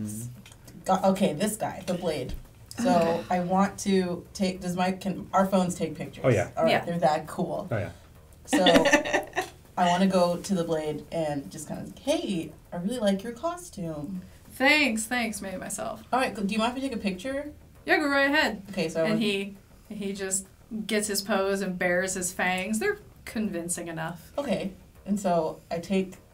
Okay, this guy, the Blade. So I want to take. Can our phones take pictures? Oh, yeah. All right, Yeah. they're that cool. Oh, yeah. So I want to go to the Blade and just kind of, hey, I really like your costume. Thanks, made myself. All right, do you mind if I take a picture? Yeah, go right ahead. Okay, so And he just gets his pose and bares his fangs. They're convincing enough. okay, and so I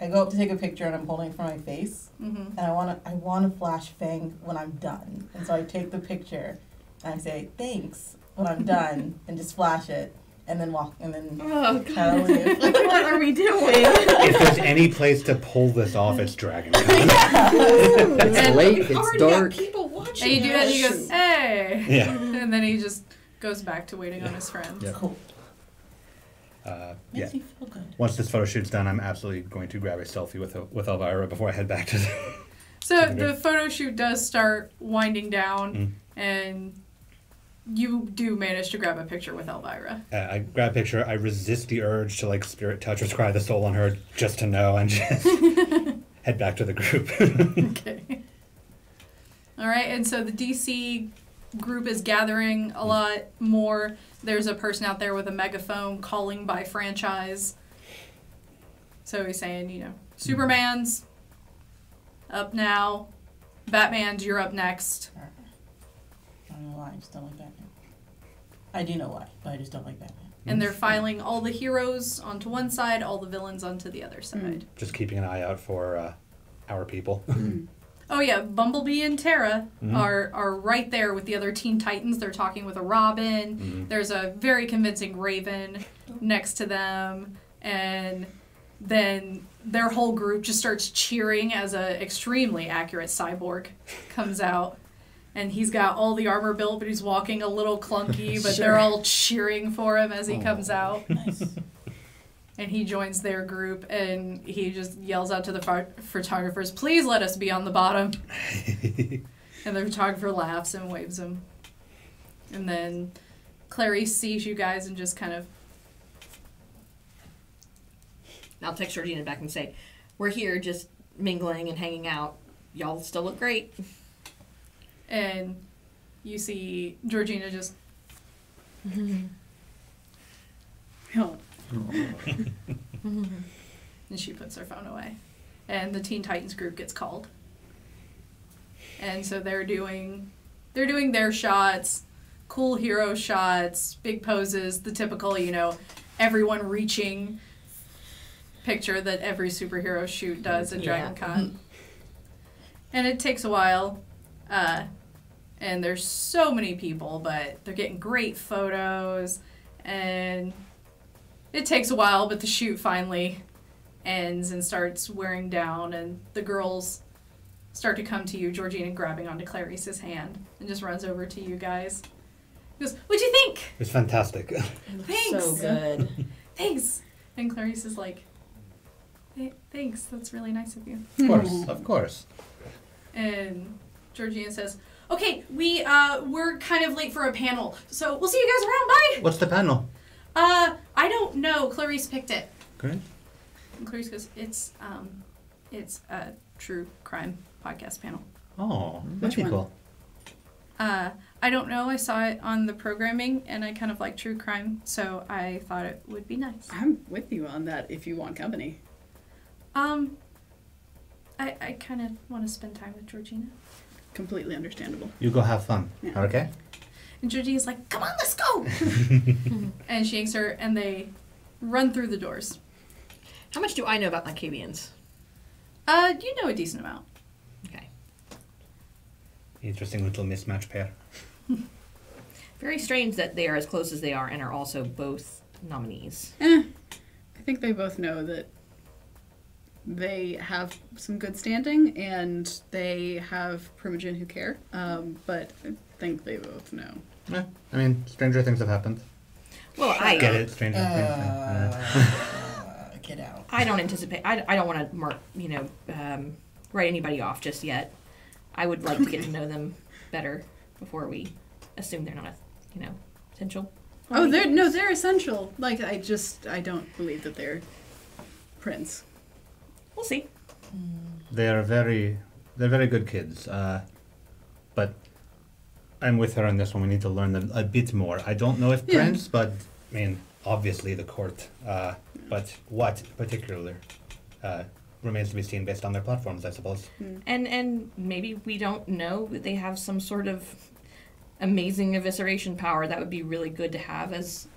go up to take a picture and I'm holding it for my face, Mm-hmm. and I want to flash fang when I'm done, and so I take the picture and I say thanks when I'm done and just flash it. And then walk, and then Oh, kind of leave. what are we doing? If there's any place to pull this off, it's Dragon Con. It's And late, We've it's already dark. got people watching. And you do that, and he goes, hey! Yeah. And then he just goes back to waiting on his friends. Yeah. Cool. Yeah. Makes me feel good. Once this photo shoot's done, I'm absolutely going to grab a selfie with Elvira before I head back to the... So the photo shoot does start winding down, and you do manage to grab a picture with Elvira. I grab a picture. I resist the urge to like spirit touch or scry the soul on her just to know and just head back to the group. Okay. All right, and so the DC group is gathering a lot more. There's a person out there with a megaphone calling by franchise. So he's saying, you know, Superman's up now. Batman's, you're up next. I don't know why, I just don't like Batman. I do know why, but I just don't like Batman. And they're filing all the heroes onto one side, all the villains onto the other side. Just keeping an eye out for our people. Oh yeah, Bumblebee and Terra are right there with the other Teen Titans. They're talking with a Robin. There's a very convincing Raven next to them. And then their whole group just starts cheering as a extremely accurate Cyborg comes out. And he's got all the armor built, but he's walking a little clunky, but they're all cheering for him as he comes out. Nice. And he joins their group, and he just yells out to the photographers, "Please let us be on the bottom." And the photographer laughs and waves him. And then Clarice sees you guys and just kind of... I'll text Georgina back and say, we're here just mingling and hanging out. Y'all still look great. And you see Georgina just... Oh. And she puts her phone away. And the Teen Titans group gets called. And so they're doing their shots, cool hero shots, big poses, the typical, you know, everyone reaching picture that every superhero shoot does at Dragon Con. And it takes a while. And there's so many people, but they're getting great photos. And it takes a while, but the shoot finally ends and starts wearing down, and the girls start to come to you, Georgina grabbing onto Clarice's hand, and just runs over to you guys. He goes, "What'd you think?" It's fantastic. "Thanks." So good. "Thanks." And Clarice is like, "Thanks, that's really nice of you." Of course, of course. And Georgina says, "Okay, we're kind of late for a panel, so we'll see you guys around, bye." What's the panel? I don't know. Clarice picked it. Great. And Clarice goes, it's a true crime podcast panel. Oh, Which that'd be one? cool. I don't know. I saw it on the programming, and I kind of like true crime, so I thought it would be nice. I'm with you on that if you want company. I kind of want to spend time with Georgina. Completely understandable. You go have fun. Yeah. Okay? And Georgina's like, "Come on, let's go!" And she yanks her, and they run through the doors. How much do I know about Malkavians? You know a decent amount. Okay. Interesting little mismatch pair. Very strange that they are as close as they are and are also both nominees. I think they both know that they have some good standing and they have Primogen who care, but I think they both know. Yeah, I mean, stranger things have happened. Well, I Get it? Stranger things. Get out. I don't anticipate. I don't want to mark. Write anybody off just yet. I would like to get to know them better before we assume they're not, essential. Oh, they're essential. Like, I don't believe that they're Prince. We'll see. They're very good kids. But I'm with her on this one. We need to learn them a bit more. I don't know if Yeah. Prince, but I mean, obviously the court. But what particularly remains to be seen based on their platforms, I suppose. And maybe we don't know that they have some sort of amazing evisceration power that would be really good to have as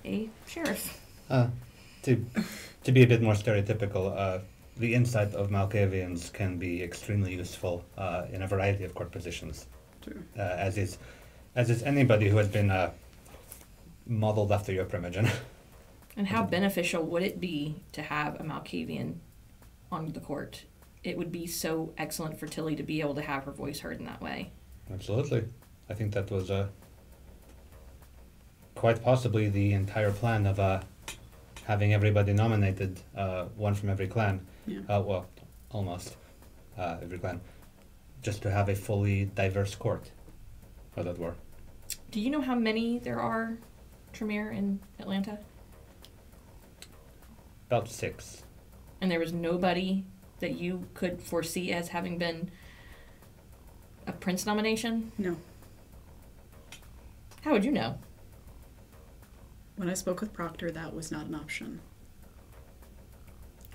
a sheriff. To be a bit more stereotypical, the insight of Malkavians can be extremely useful in a variety of court positions. True. As is anybody who has been modeled after your Primogen. And how beneficial would it be to have a Malkavian on the court? It would be so excellent for Tilly to be able to have her voice heard in that way. Absolutely. I think that was quite possibly the entire plan of having everybody nominated, one from every clan. Yeah. Well, almost every clan. Just to have a fully diverse court, as it were. Do you know how many there are, Tremere, in Atlanta? About 6. And there was nobody that you could foresee as having been a prince nomination? No. How would you know? When I spoke with Proctor, that was not an option.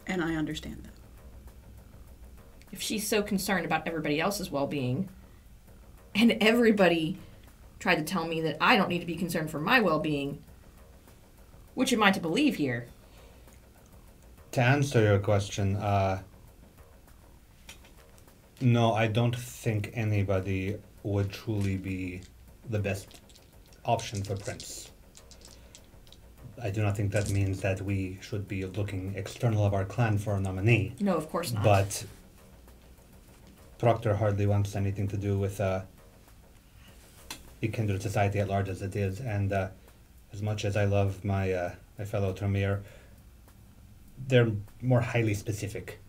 And I understand that. If she's so concerned about everybody else's well-being, and everybody tried to tell me that I don't need to be concerned for my well-being, which am I to believe here? To answer your question, no, I don't think anybody would truly be the best option for Prince. I do not think that means that we should be looking external of our clan for a nominee. No, of course not. But Proctor hardly wants anything to do with the kindred society at large as it is, and as much as I love my fellow Tremere, they're more highly specific,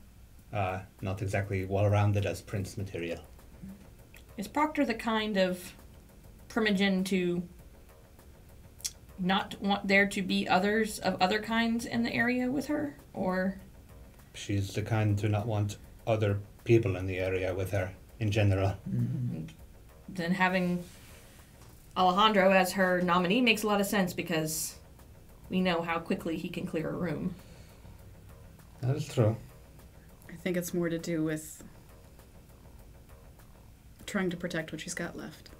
not exactly well-rounded as Prince material. Is Proctor the kind of primogen to not want there to be others of other kinds in the area with her, or? She's the kind to not want other people in the area with her, in general. Mm-hmm. Then having Alejandro as her nominee makes a lot of sense, because we know how quickly he can clear a room. That is true. I think it's more to do with trying to protect what she's got left.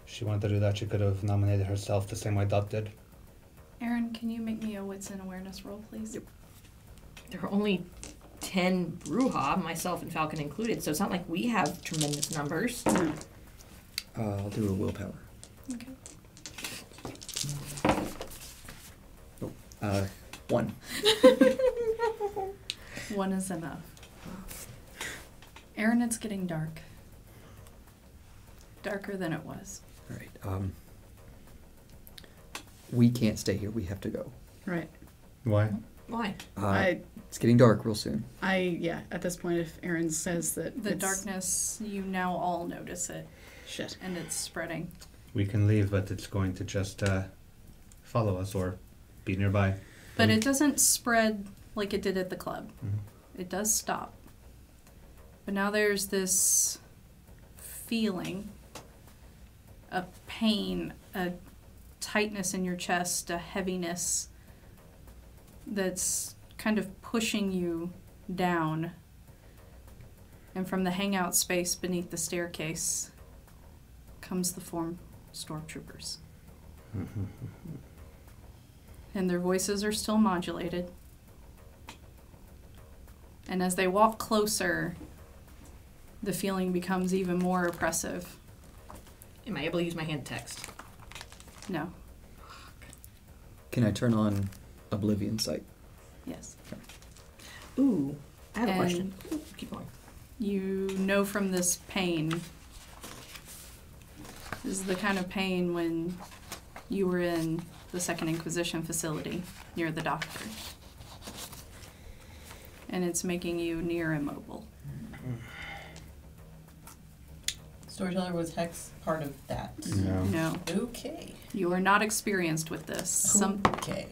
If she wanted to do that, she could have nominated herself the same way Dot did. Aaron, can you make me a wits and awareness roll, please? Yep. There are only 10 Bruja, myself and Falcon included, so it's not like we have tremendous numbers. No. I'll do a willpower. Okay. 1. 1 is enough. Aaron, it's getting dark. Darker than it was. All right. We can't stay here. We have to go. Right. Why? Why? It's getting dark real soon. At this point, if Aaron says that The it's- darkness, you now all notice it, Shit. and it's spreading. We can leave, but it's going to just follow us or be nearby. But it doesn't spread like it did at the club. Mhm. It does stop. But now there's this feeling, a pain, a tightness in your chest, a heaviness that's kind of pushing you down. And from the hangout space beneath the staircase comes the form stormtroopers. And their voices are still modulated. And as they walk closer, the feeling becomes even more oppressive. Am I able to use my hand to text? No. Can I turn on Oblivion Sight? Yes. Ooh, I have a And- question. Ooh, keep going. You know from this pain, this is the kind of pain when you were in the Second Inquisition facility near the doctor. And it's making you near immobile. Storyteller, was Hex part of that? No. No, Okay. you are not experienced with this. Okay.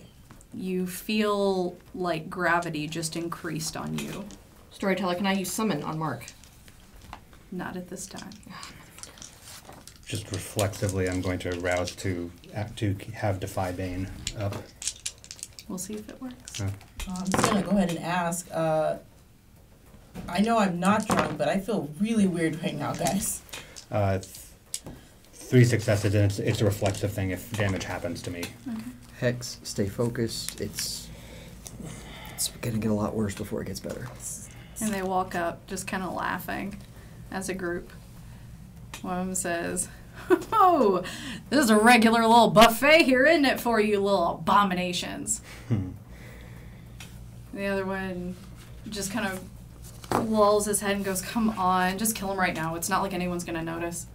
You feel like gravity just increased on you. Storyteller, can I use summon on Mark? Not at this time. Just reflexively, I'm going to rouse to have Defy Bane up. We'll see if it works. I'm just gonna go ahead and ask. I know I'm not drunk, but I feel really weird right now, guys. 3 successes, and it's a reflexive thing if damage happens to me. Okay. Hex, stay focused. It's gonna get a lot worse before it gets better. And they walk up, just kind of laughing as a group. One of them says, "Oh, this is a regular little buffet here, isn't it, for you little abominations?" The other one just kind of lulls his head and goes, "Come on, just kill him right now. It's not like anyone's going to notice."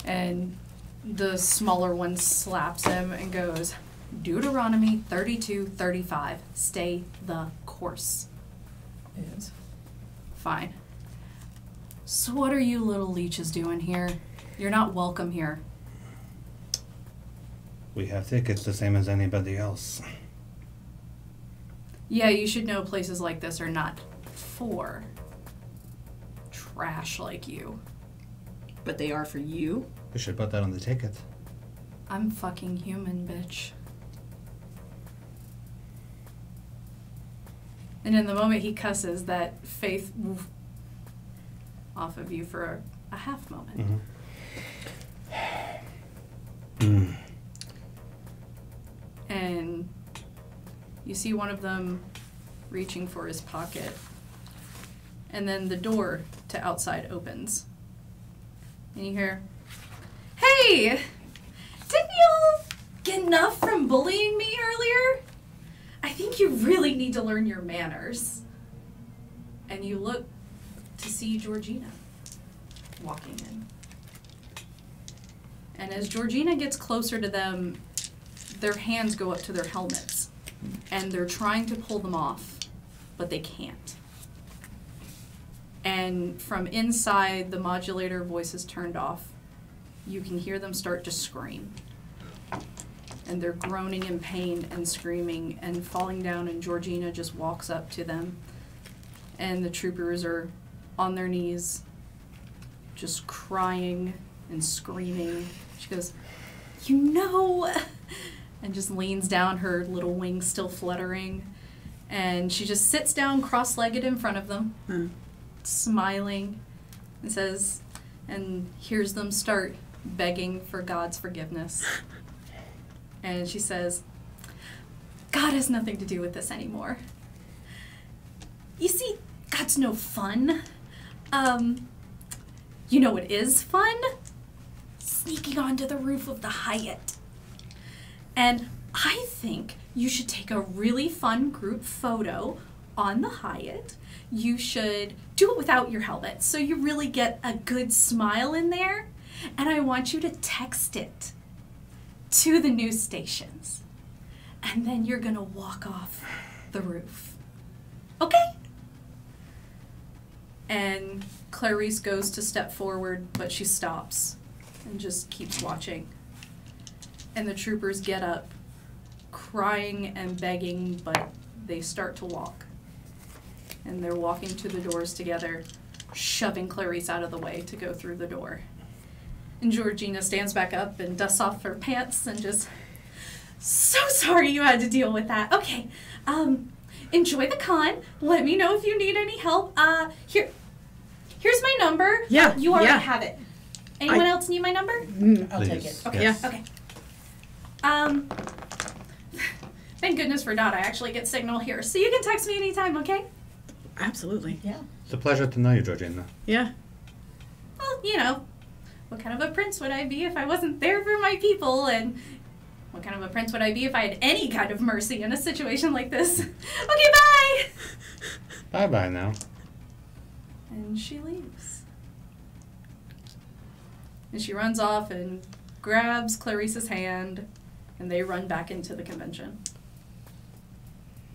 And the smaller one slaps him and goes, "Deuteronomy 32:35, stay the course." Is. Fine. So what are you little leeches doing here? You're not welcome here. We have tickets the same as anybody else. Yeah, you should know places like this are not for trash like you. But they are for you. We should put that on the ticket. I'm fucking human, bitch. And in the moment he cusses, that faith off of you for a half moment. Mm-hmm. And you see one of them reaching for his pocket. And then the door to outside opens. And you hear, "Hey! Didn't you get enough from bullying me earlier? I think you really need to learn your manners." And you look to see Georgina walking in. And as Georgina gets closer to them, their hands go up to their helmets. And they're trying to pull them off, but they can't. And from inside, the modulator voice is turned off. You can hear them start to scream. And they're groaning in pain and screaming and falling down, and Georgina just walks up to them. And the troopers are on their knees, just crying and screaming. She goes, "You know," and just leans down, her little wings still fluttering. And she just sits down cross-legged in front of them, smiling, and says, and hears them start begging for God's forgiveness. And she says, "God has nothing to do with this anymore. You see, God's no fun. You know what is fun? Sneaking onto the roof of the Hyatt. And I think you should take a really fun group photo on the Hyatt. You should do it without your helmet so you really get a good smile in there. And I want you to text it to the news stations. And then you're gonna walk off the roof. Okay?" And Clarice goes to step forward, but she stops and just keeps watching. And the troopers get up, crying and begging, but they start to walk. And they're walking to the doors together, shoving Clarice out of the way to go through the door. And Georgina stands back up and dusts off her pants and just, "So sorry you had to deal with that. Okay, enjoy the con. Let me know if you need any help. Here's my number. Yeah, You already yeah. have it. Anyone else need my number? I'll take it. Okay. Yes. Okay. Thank goodness for Dot. I actually get signal here, so you can text me anytime, okay? Absolutely. Yeah. It's a pleasure to know you, Georgina. Yeah. Well, you know, what kind of a prince would I be if I wasn't there for my people, and what kind of a prince would I be if I had any kind of mercy in a situation like this? Okay, bye! Bye-bye now. And she leaves. And she runs off and grabs Clarice's hand, and they run back into the convention.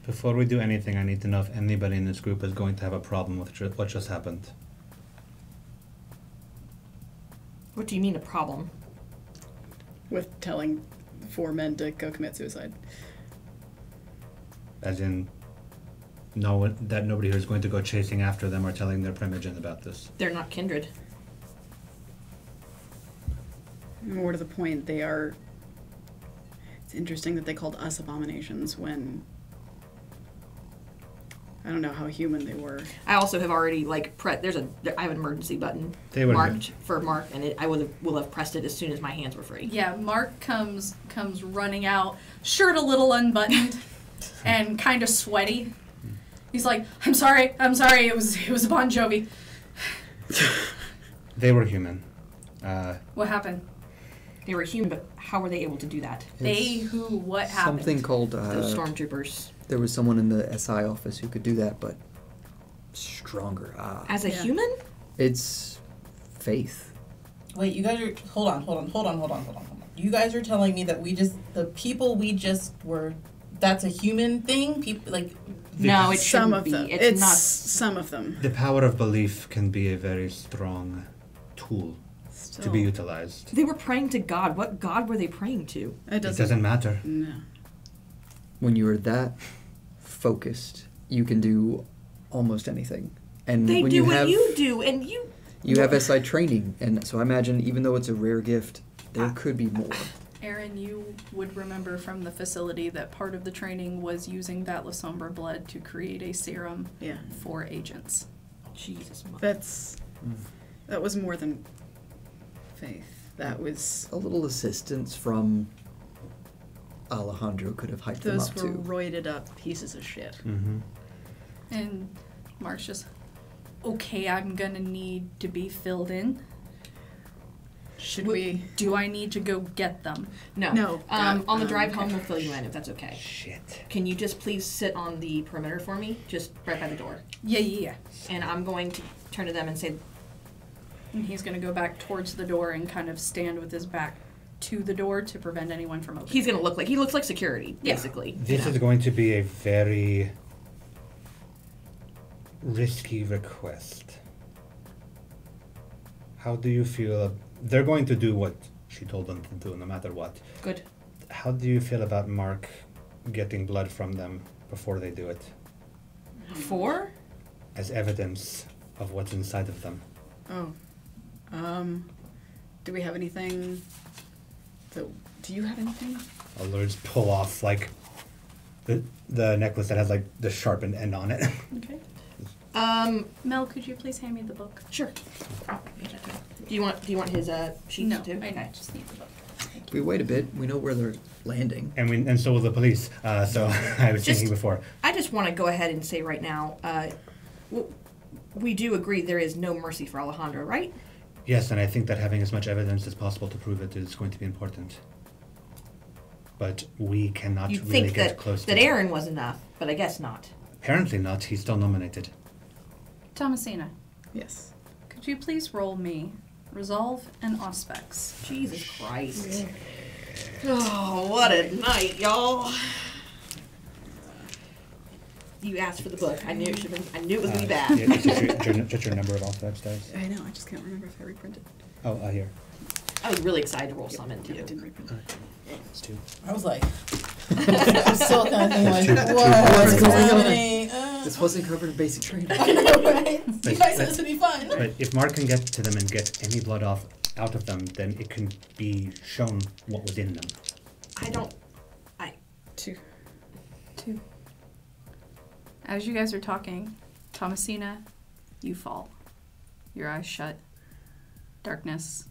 Before we do anything, I need to know if anybody in this group is going to have a problem with what just happened. What do you mean a problem? With telling 4 men to go commit suicide. As in, that nobody here is going to go chasing after them or telling their primogen about this. They're not kindred. More to the point, they are... It's interesting that they called us abominations when... I don't know how human they were. I also have already I have an emergency button They would marked for Mark, and I will have pressed it as soon as my hands were free. Yeah, Mark comes running out, shirt a little unbuttoned, and kind of sweaty. He's like, I'm sorry, it was Bon Jovi. They were human. What happened? They were human, but how were they able to do that? What happened? Something called... Those stormtroopers. There was someone in the SI office who could do that, but stronger. As a human? It's faith. Wait, you guys are... Hold on. You guys are telling me that the people we just were... That's a human thing? People, No, it Some shouldn't of be. them. It's It's not. some of them. The power of belief can be a very strong tool to be utilized. They were praying to God. What God were they praying to? It doesn't matter. No. When you are that focused, you can do almost anything. And They when do you what have, you do, and you... You have SI training, and so I imagine even though it's a rare gift, there could be more. Aaron, you would remember from the facility that part of the training was using that La Sombra blood to create a serum Yeah. for agents. Jesus. That was more than faith. That was... A little assistance from Alejandro could have hyped them Those up were too. roided up pieces of shit. Mm-hmm. And Mark's just, okay, I'm gonna need to be filled in. Should we... Do I need to go get them? No. No. On the drive okay. home, we'll fill you in if that's okay. Shit. Can you just please sit on the perimeter for me? Just right by the door. Yeah. And I'm going to turn to them and say, And he's gonna go back towards the door and kind of stand with his back to the door to prevent anyone from opening. he looks like security, Yeah. basically. This is going to be a very risky request. How do you feel? They're going to do what she told them to do, no matter what. Good. How do you feel about Mark getting blood from them before they do it, 4? as evidence of what's inside of them? Oh. Do we have anything... Do you have anything? I'll just pull off, like, the necklace that has, like, the sharpened end on it. Okay. Mel, Could you please hand me the book? sure. Do you want his sheets No, too? I just need the book. If we wait a bit, we know where they're landing. And so will the police. So I was Just- thinking before. I just want to go ahead and say right now, we do agree there is no mercy for Alejandro, right? Yes, and I think that having as much evidence as possible to prove it is going to be important. But we cannot You'd really think get that, close that to Aaron was enough, but I guess not. Apparently not. He's still nominated. Thomasina, Yes. could you please roll me Resolve and Auspex? Jesus Christ. Oh, what a night, y'all. You asked for the book. I knew it should have been, I knew it was gonna be bad. Yeah, it's just your number of alphabets dice. I know, I just can't remember if I reprinted. Oh, here. I was really excited to roll some in I too. didn't reprint it. It's 2. I was like, I'm still kind of thinking like, Two- what's two- happening? This wasn't covered in basic training. I know, right? You But- guys said this would be fun. But if Mark can get to them and get any blood out of them, then it can be shown what was in them. I don't. 2. 2. As you guys are talking, Thomasina, you fall. Your eyes shut. Darkness.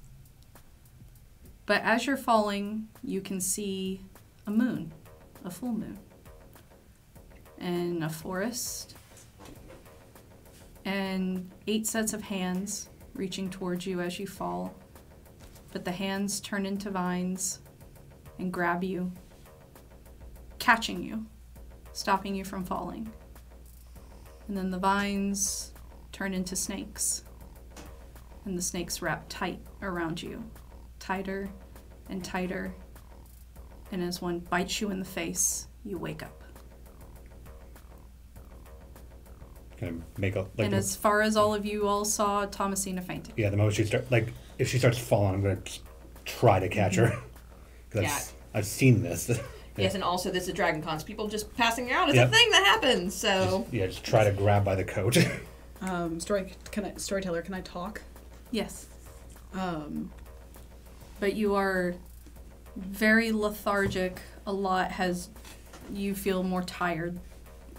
But as you're falling, you can see a moon, a full moon, and a forest, and 8 sets of hands reaching towards you as you fall. But the hands turn into vines and grab you, catching you, stopping you from falling. And then the vines turn into snakes, and the snakes wrap tight around you, tighter and tighter, and as one bites you in the face, you wake up. Kind of make a like. And as far as all of you all saw, Thomasina fainted. Yeah, the moment she if she starts falling, I'm gonna try to catch her. 'Cause Yeah. I've seen this. Yes, and also this is Dragon Con's. People just passing out is Yep. a thing that happens. So Just try to grab by the coat. Storyteller, can I talk? Yes. Um, But you are very lethargic. You feel more tired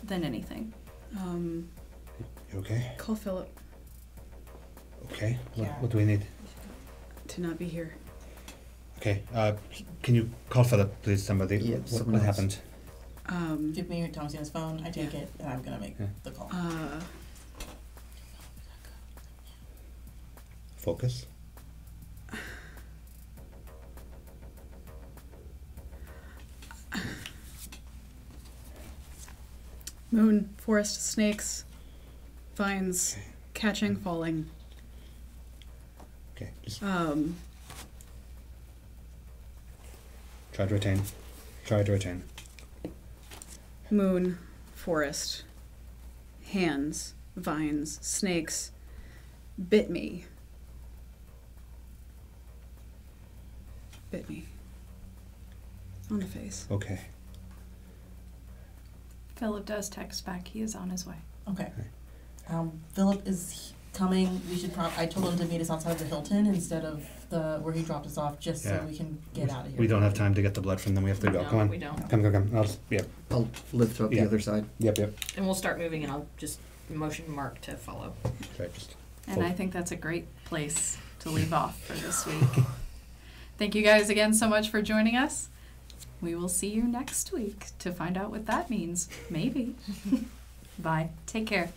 than anything. You okay? call Philip Okay. Yeah. What do we need? to not be here. Okay. Can you call Philip, please? Somebody. Yeah, What someone else. happened? Give me Thomasina's phone. I take Yeah. it, and I'm gonna make Yeah. the call. Focus. Moon, forest, snakes, vines, catching, falling. Okay. Just try to retain. Try to retain. Moon, forest, hands, vines, snakes, bit me. bit me. On the face. Okay. Philip does text back. He is on his way. Okay. Philip is coming. We should I told him to meet us outside of the Hilton instead of where he dropped us off, just Yeah. so we can get out of here. We don't have time to get the blood from them. We have to go. No, Come on. we don't. Come. Yep. I'll lift up Yeah. the other side. Yep. And we'll start moving, and I'll just motion Mark to follow. Okay, just And I think that's a great place to leave off for this week. Thank you guys again so much for joining us. We will see you next week to find out what that means. Maybe. Bye. Take care.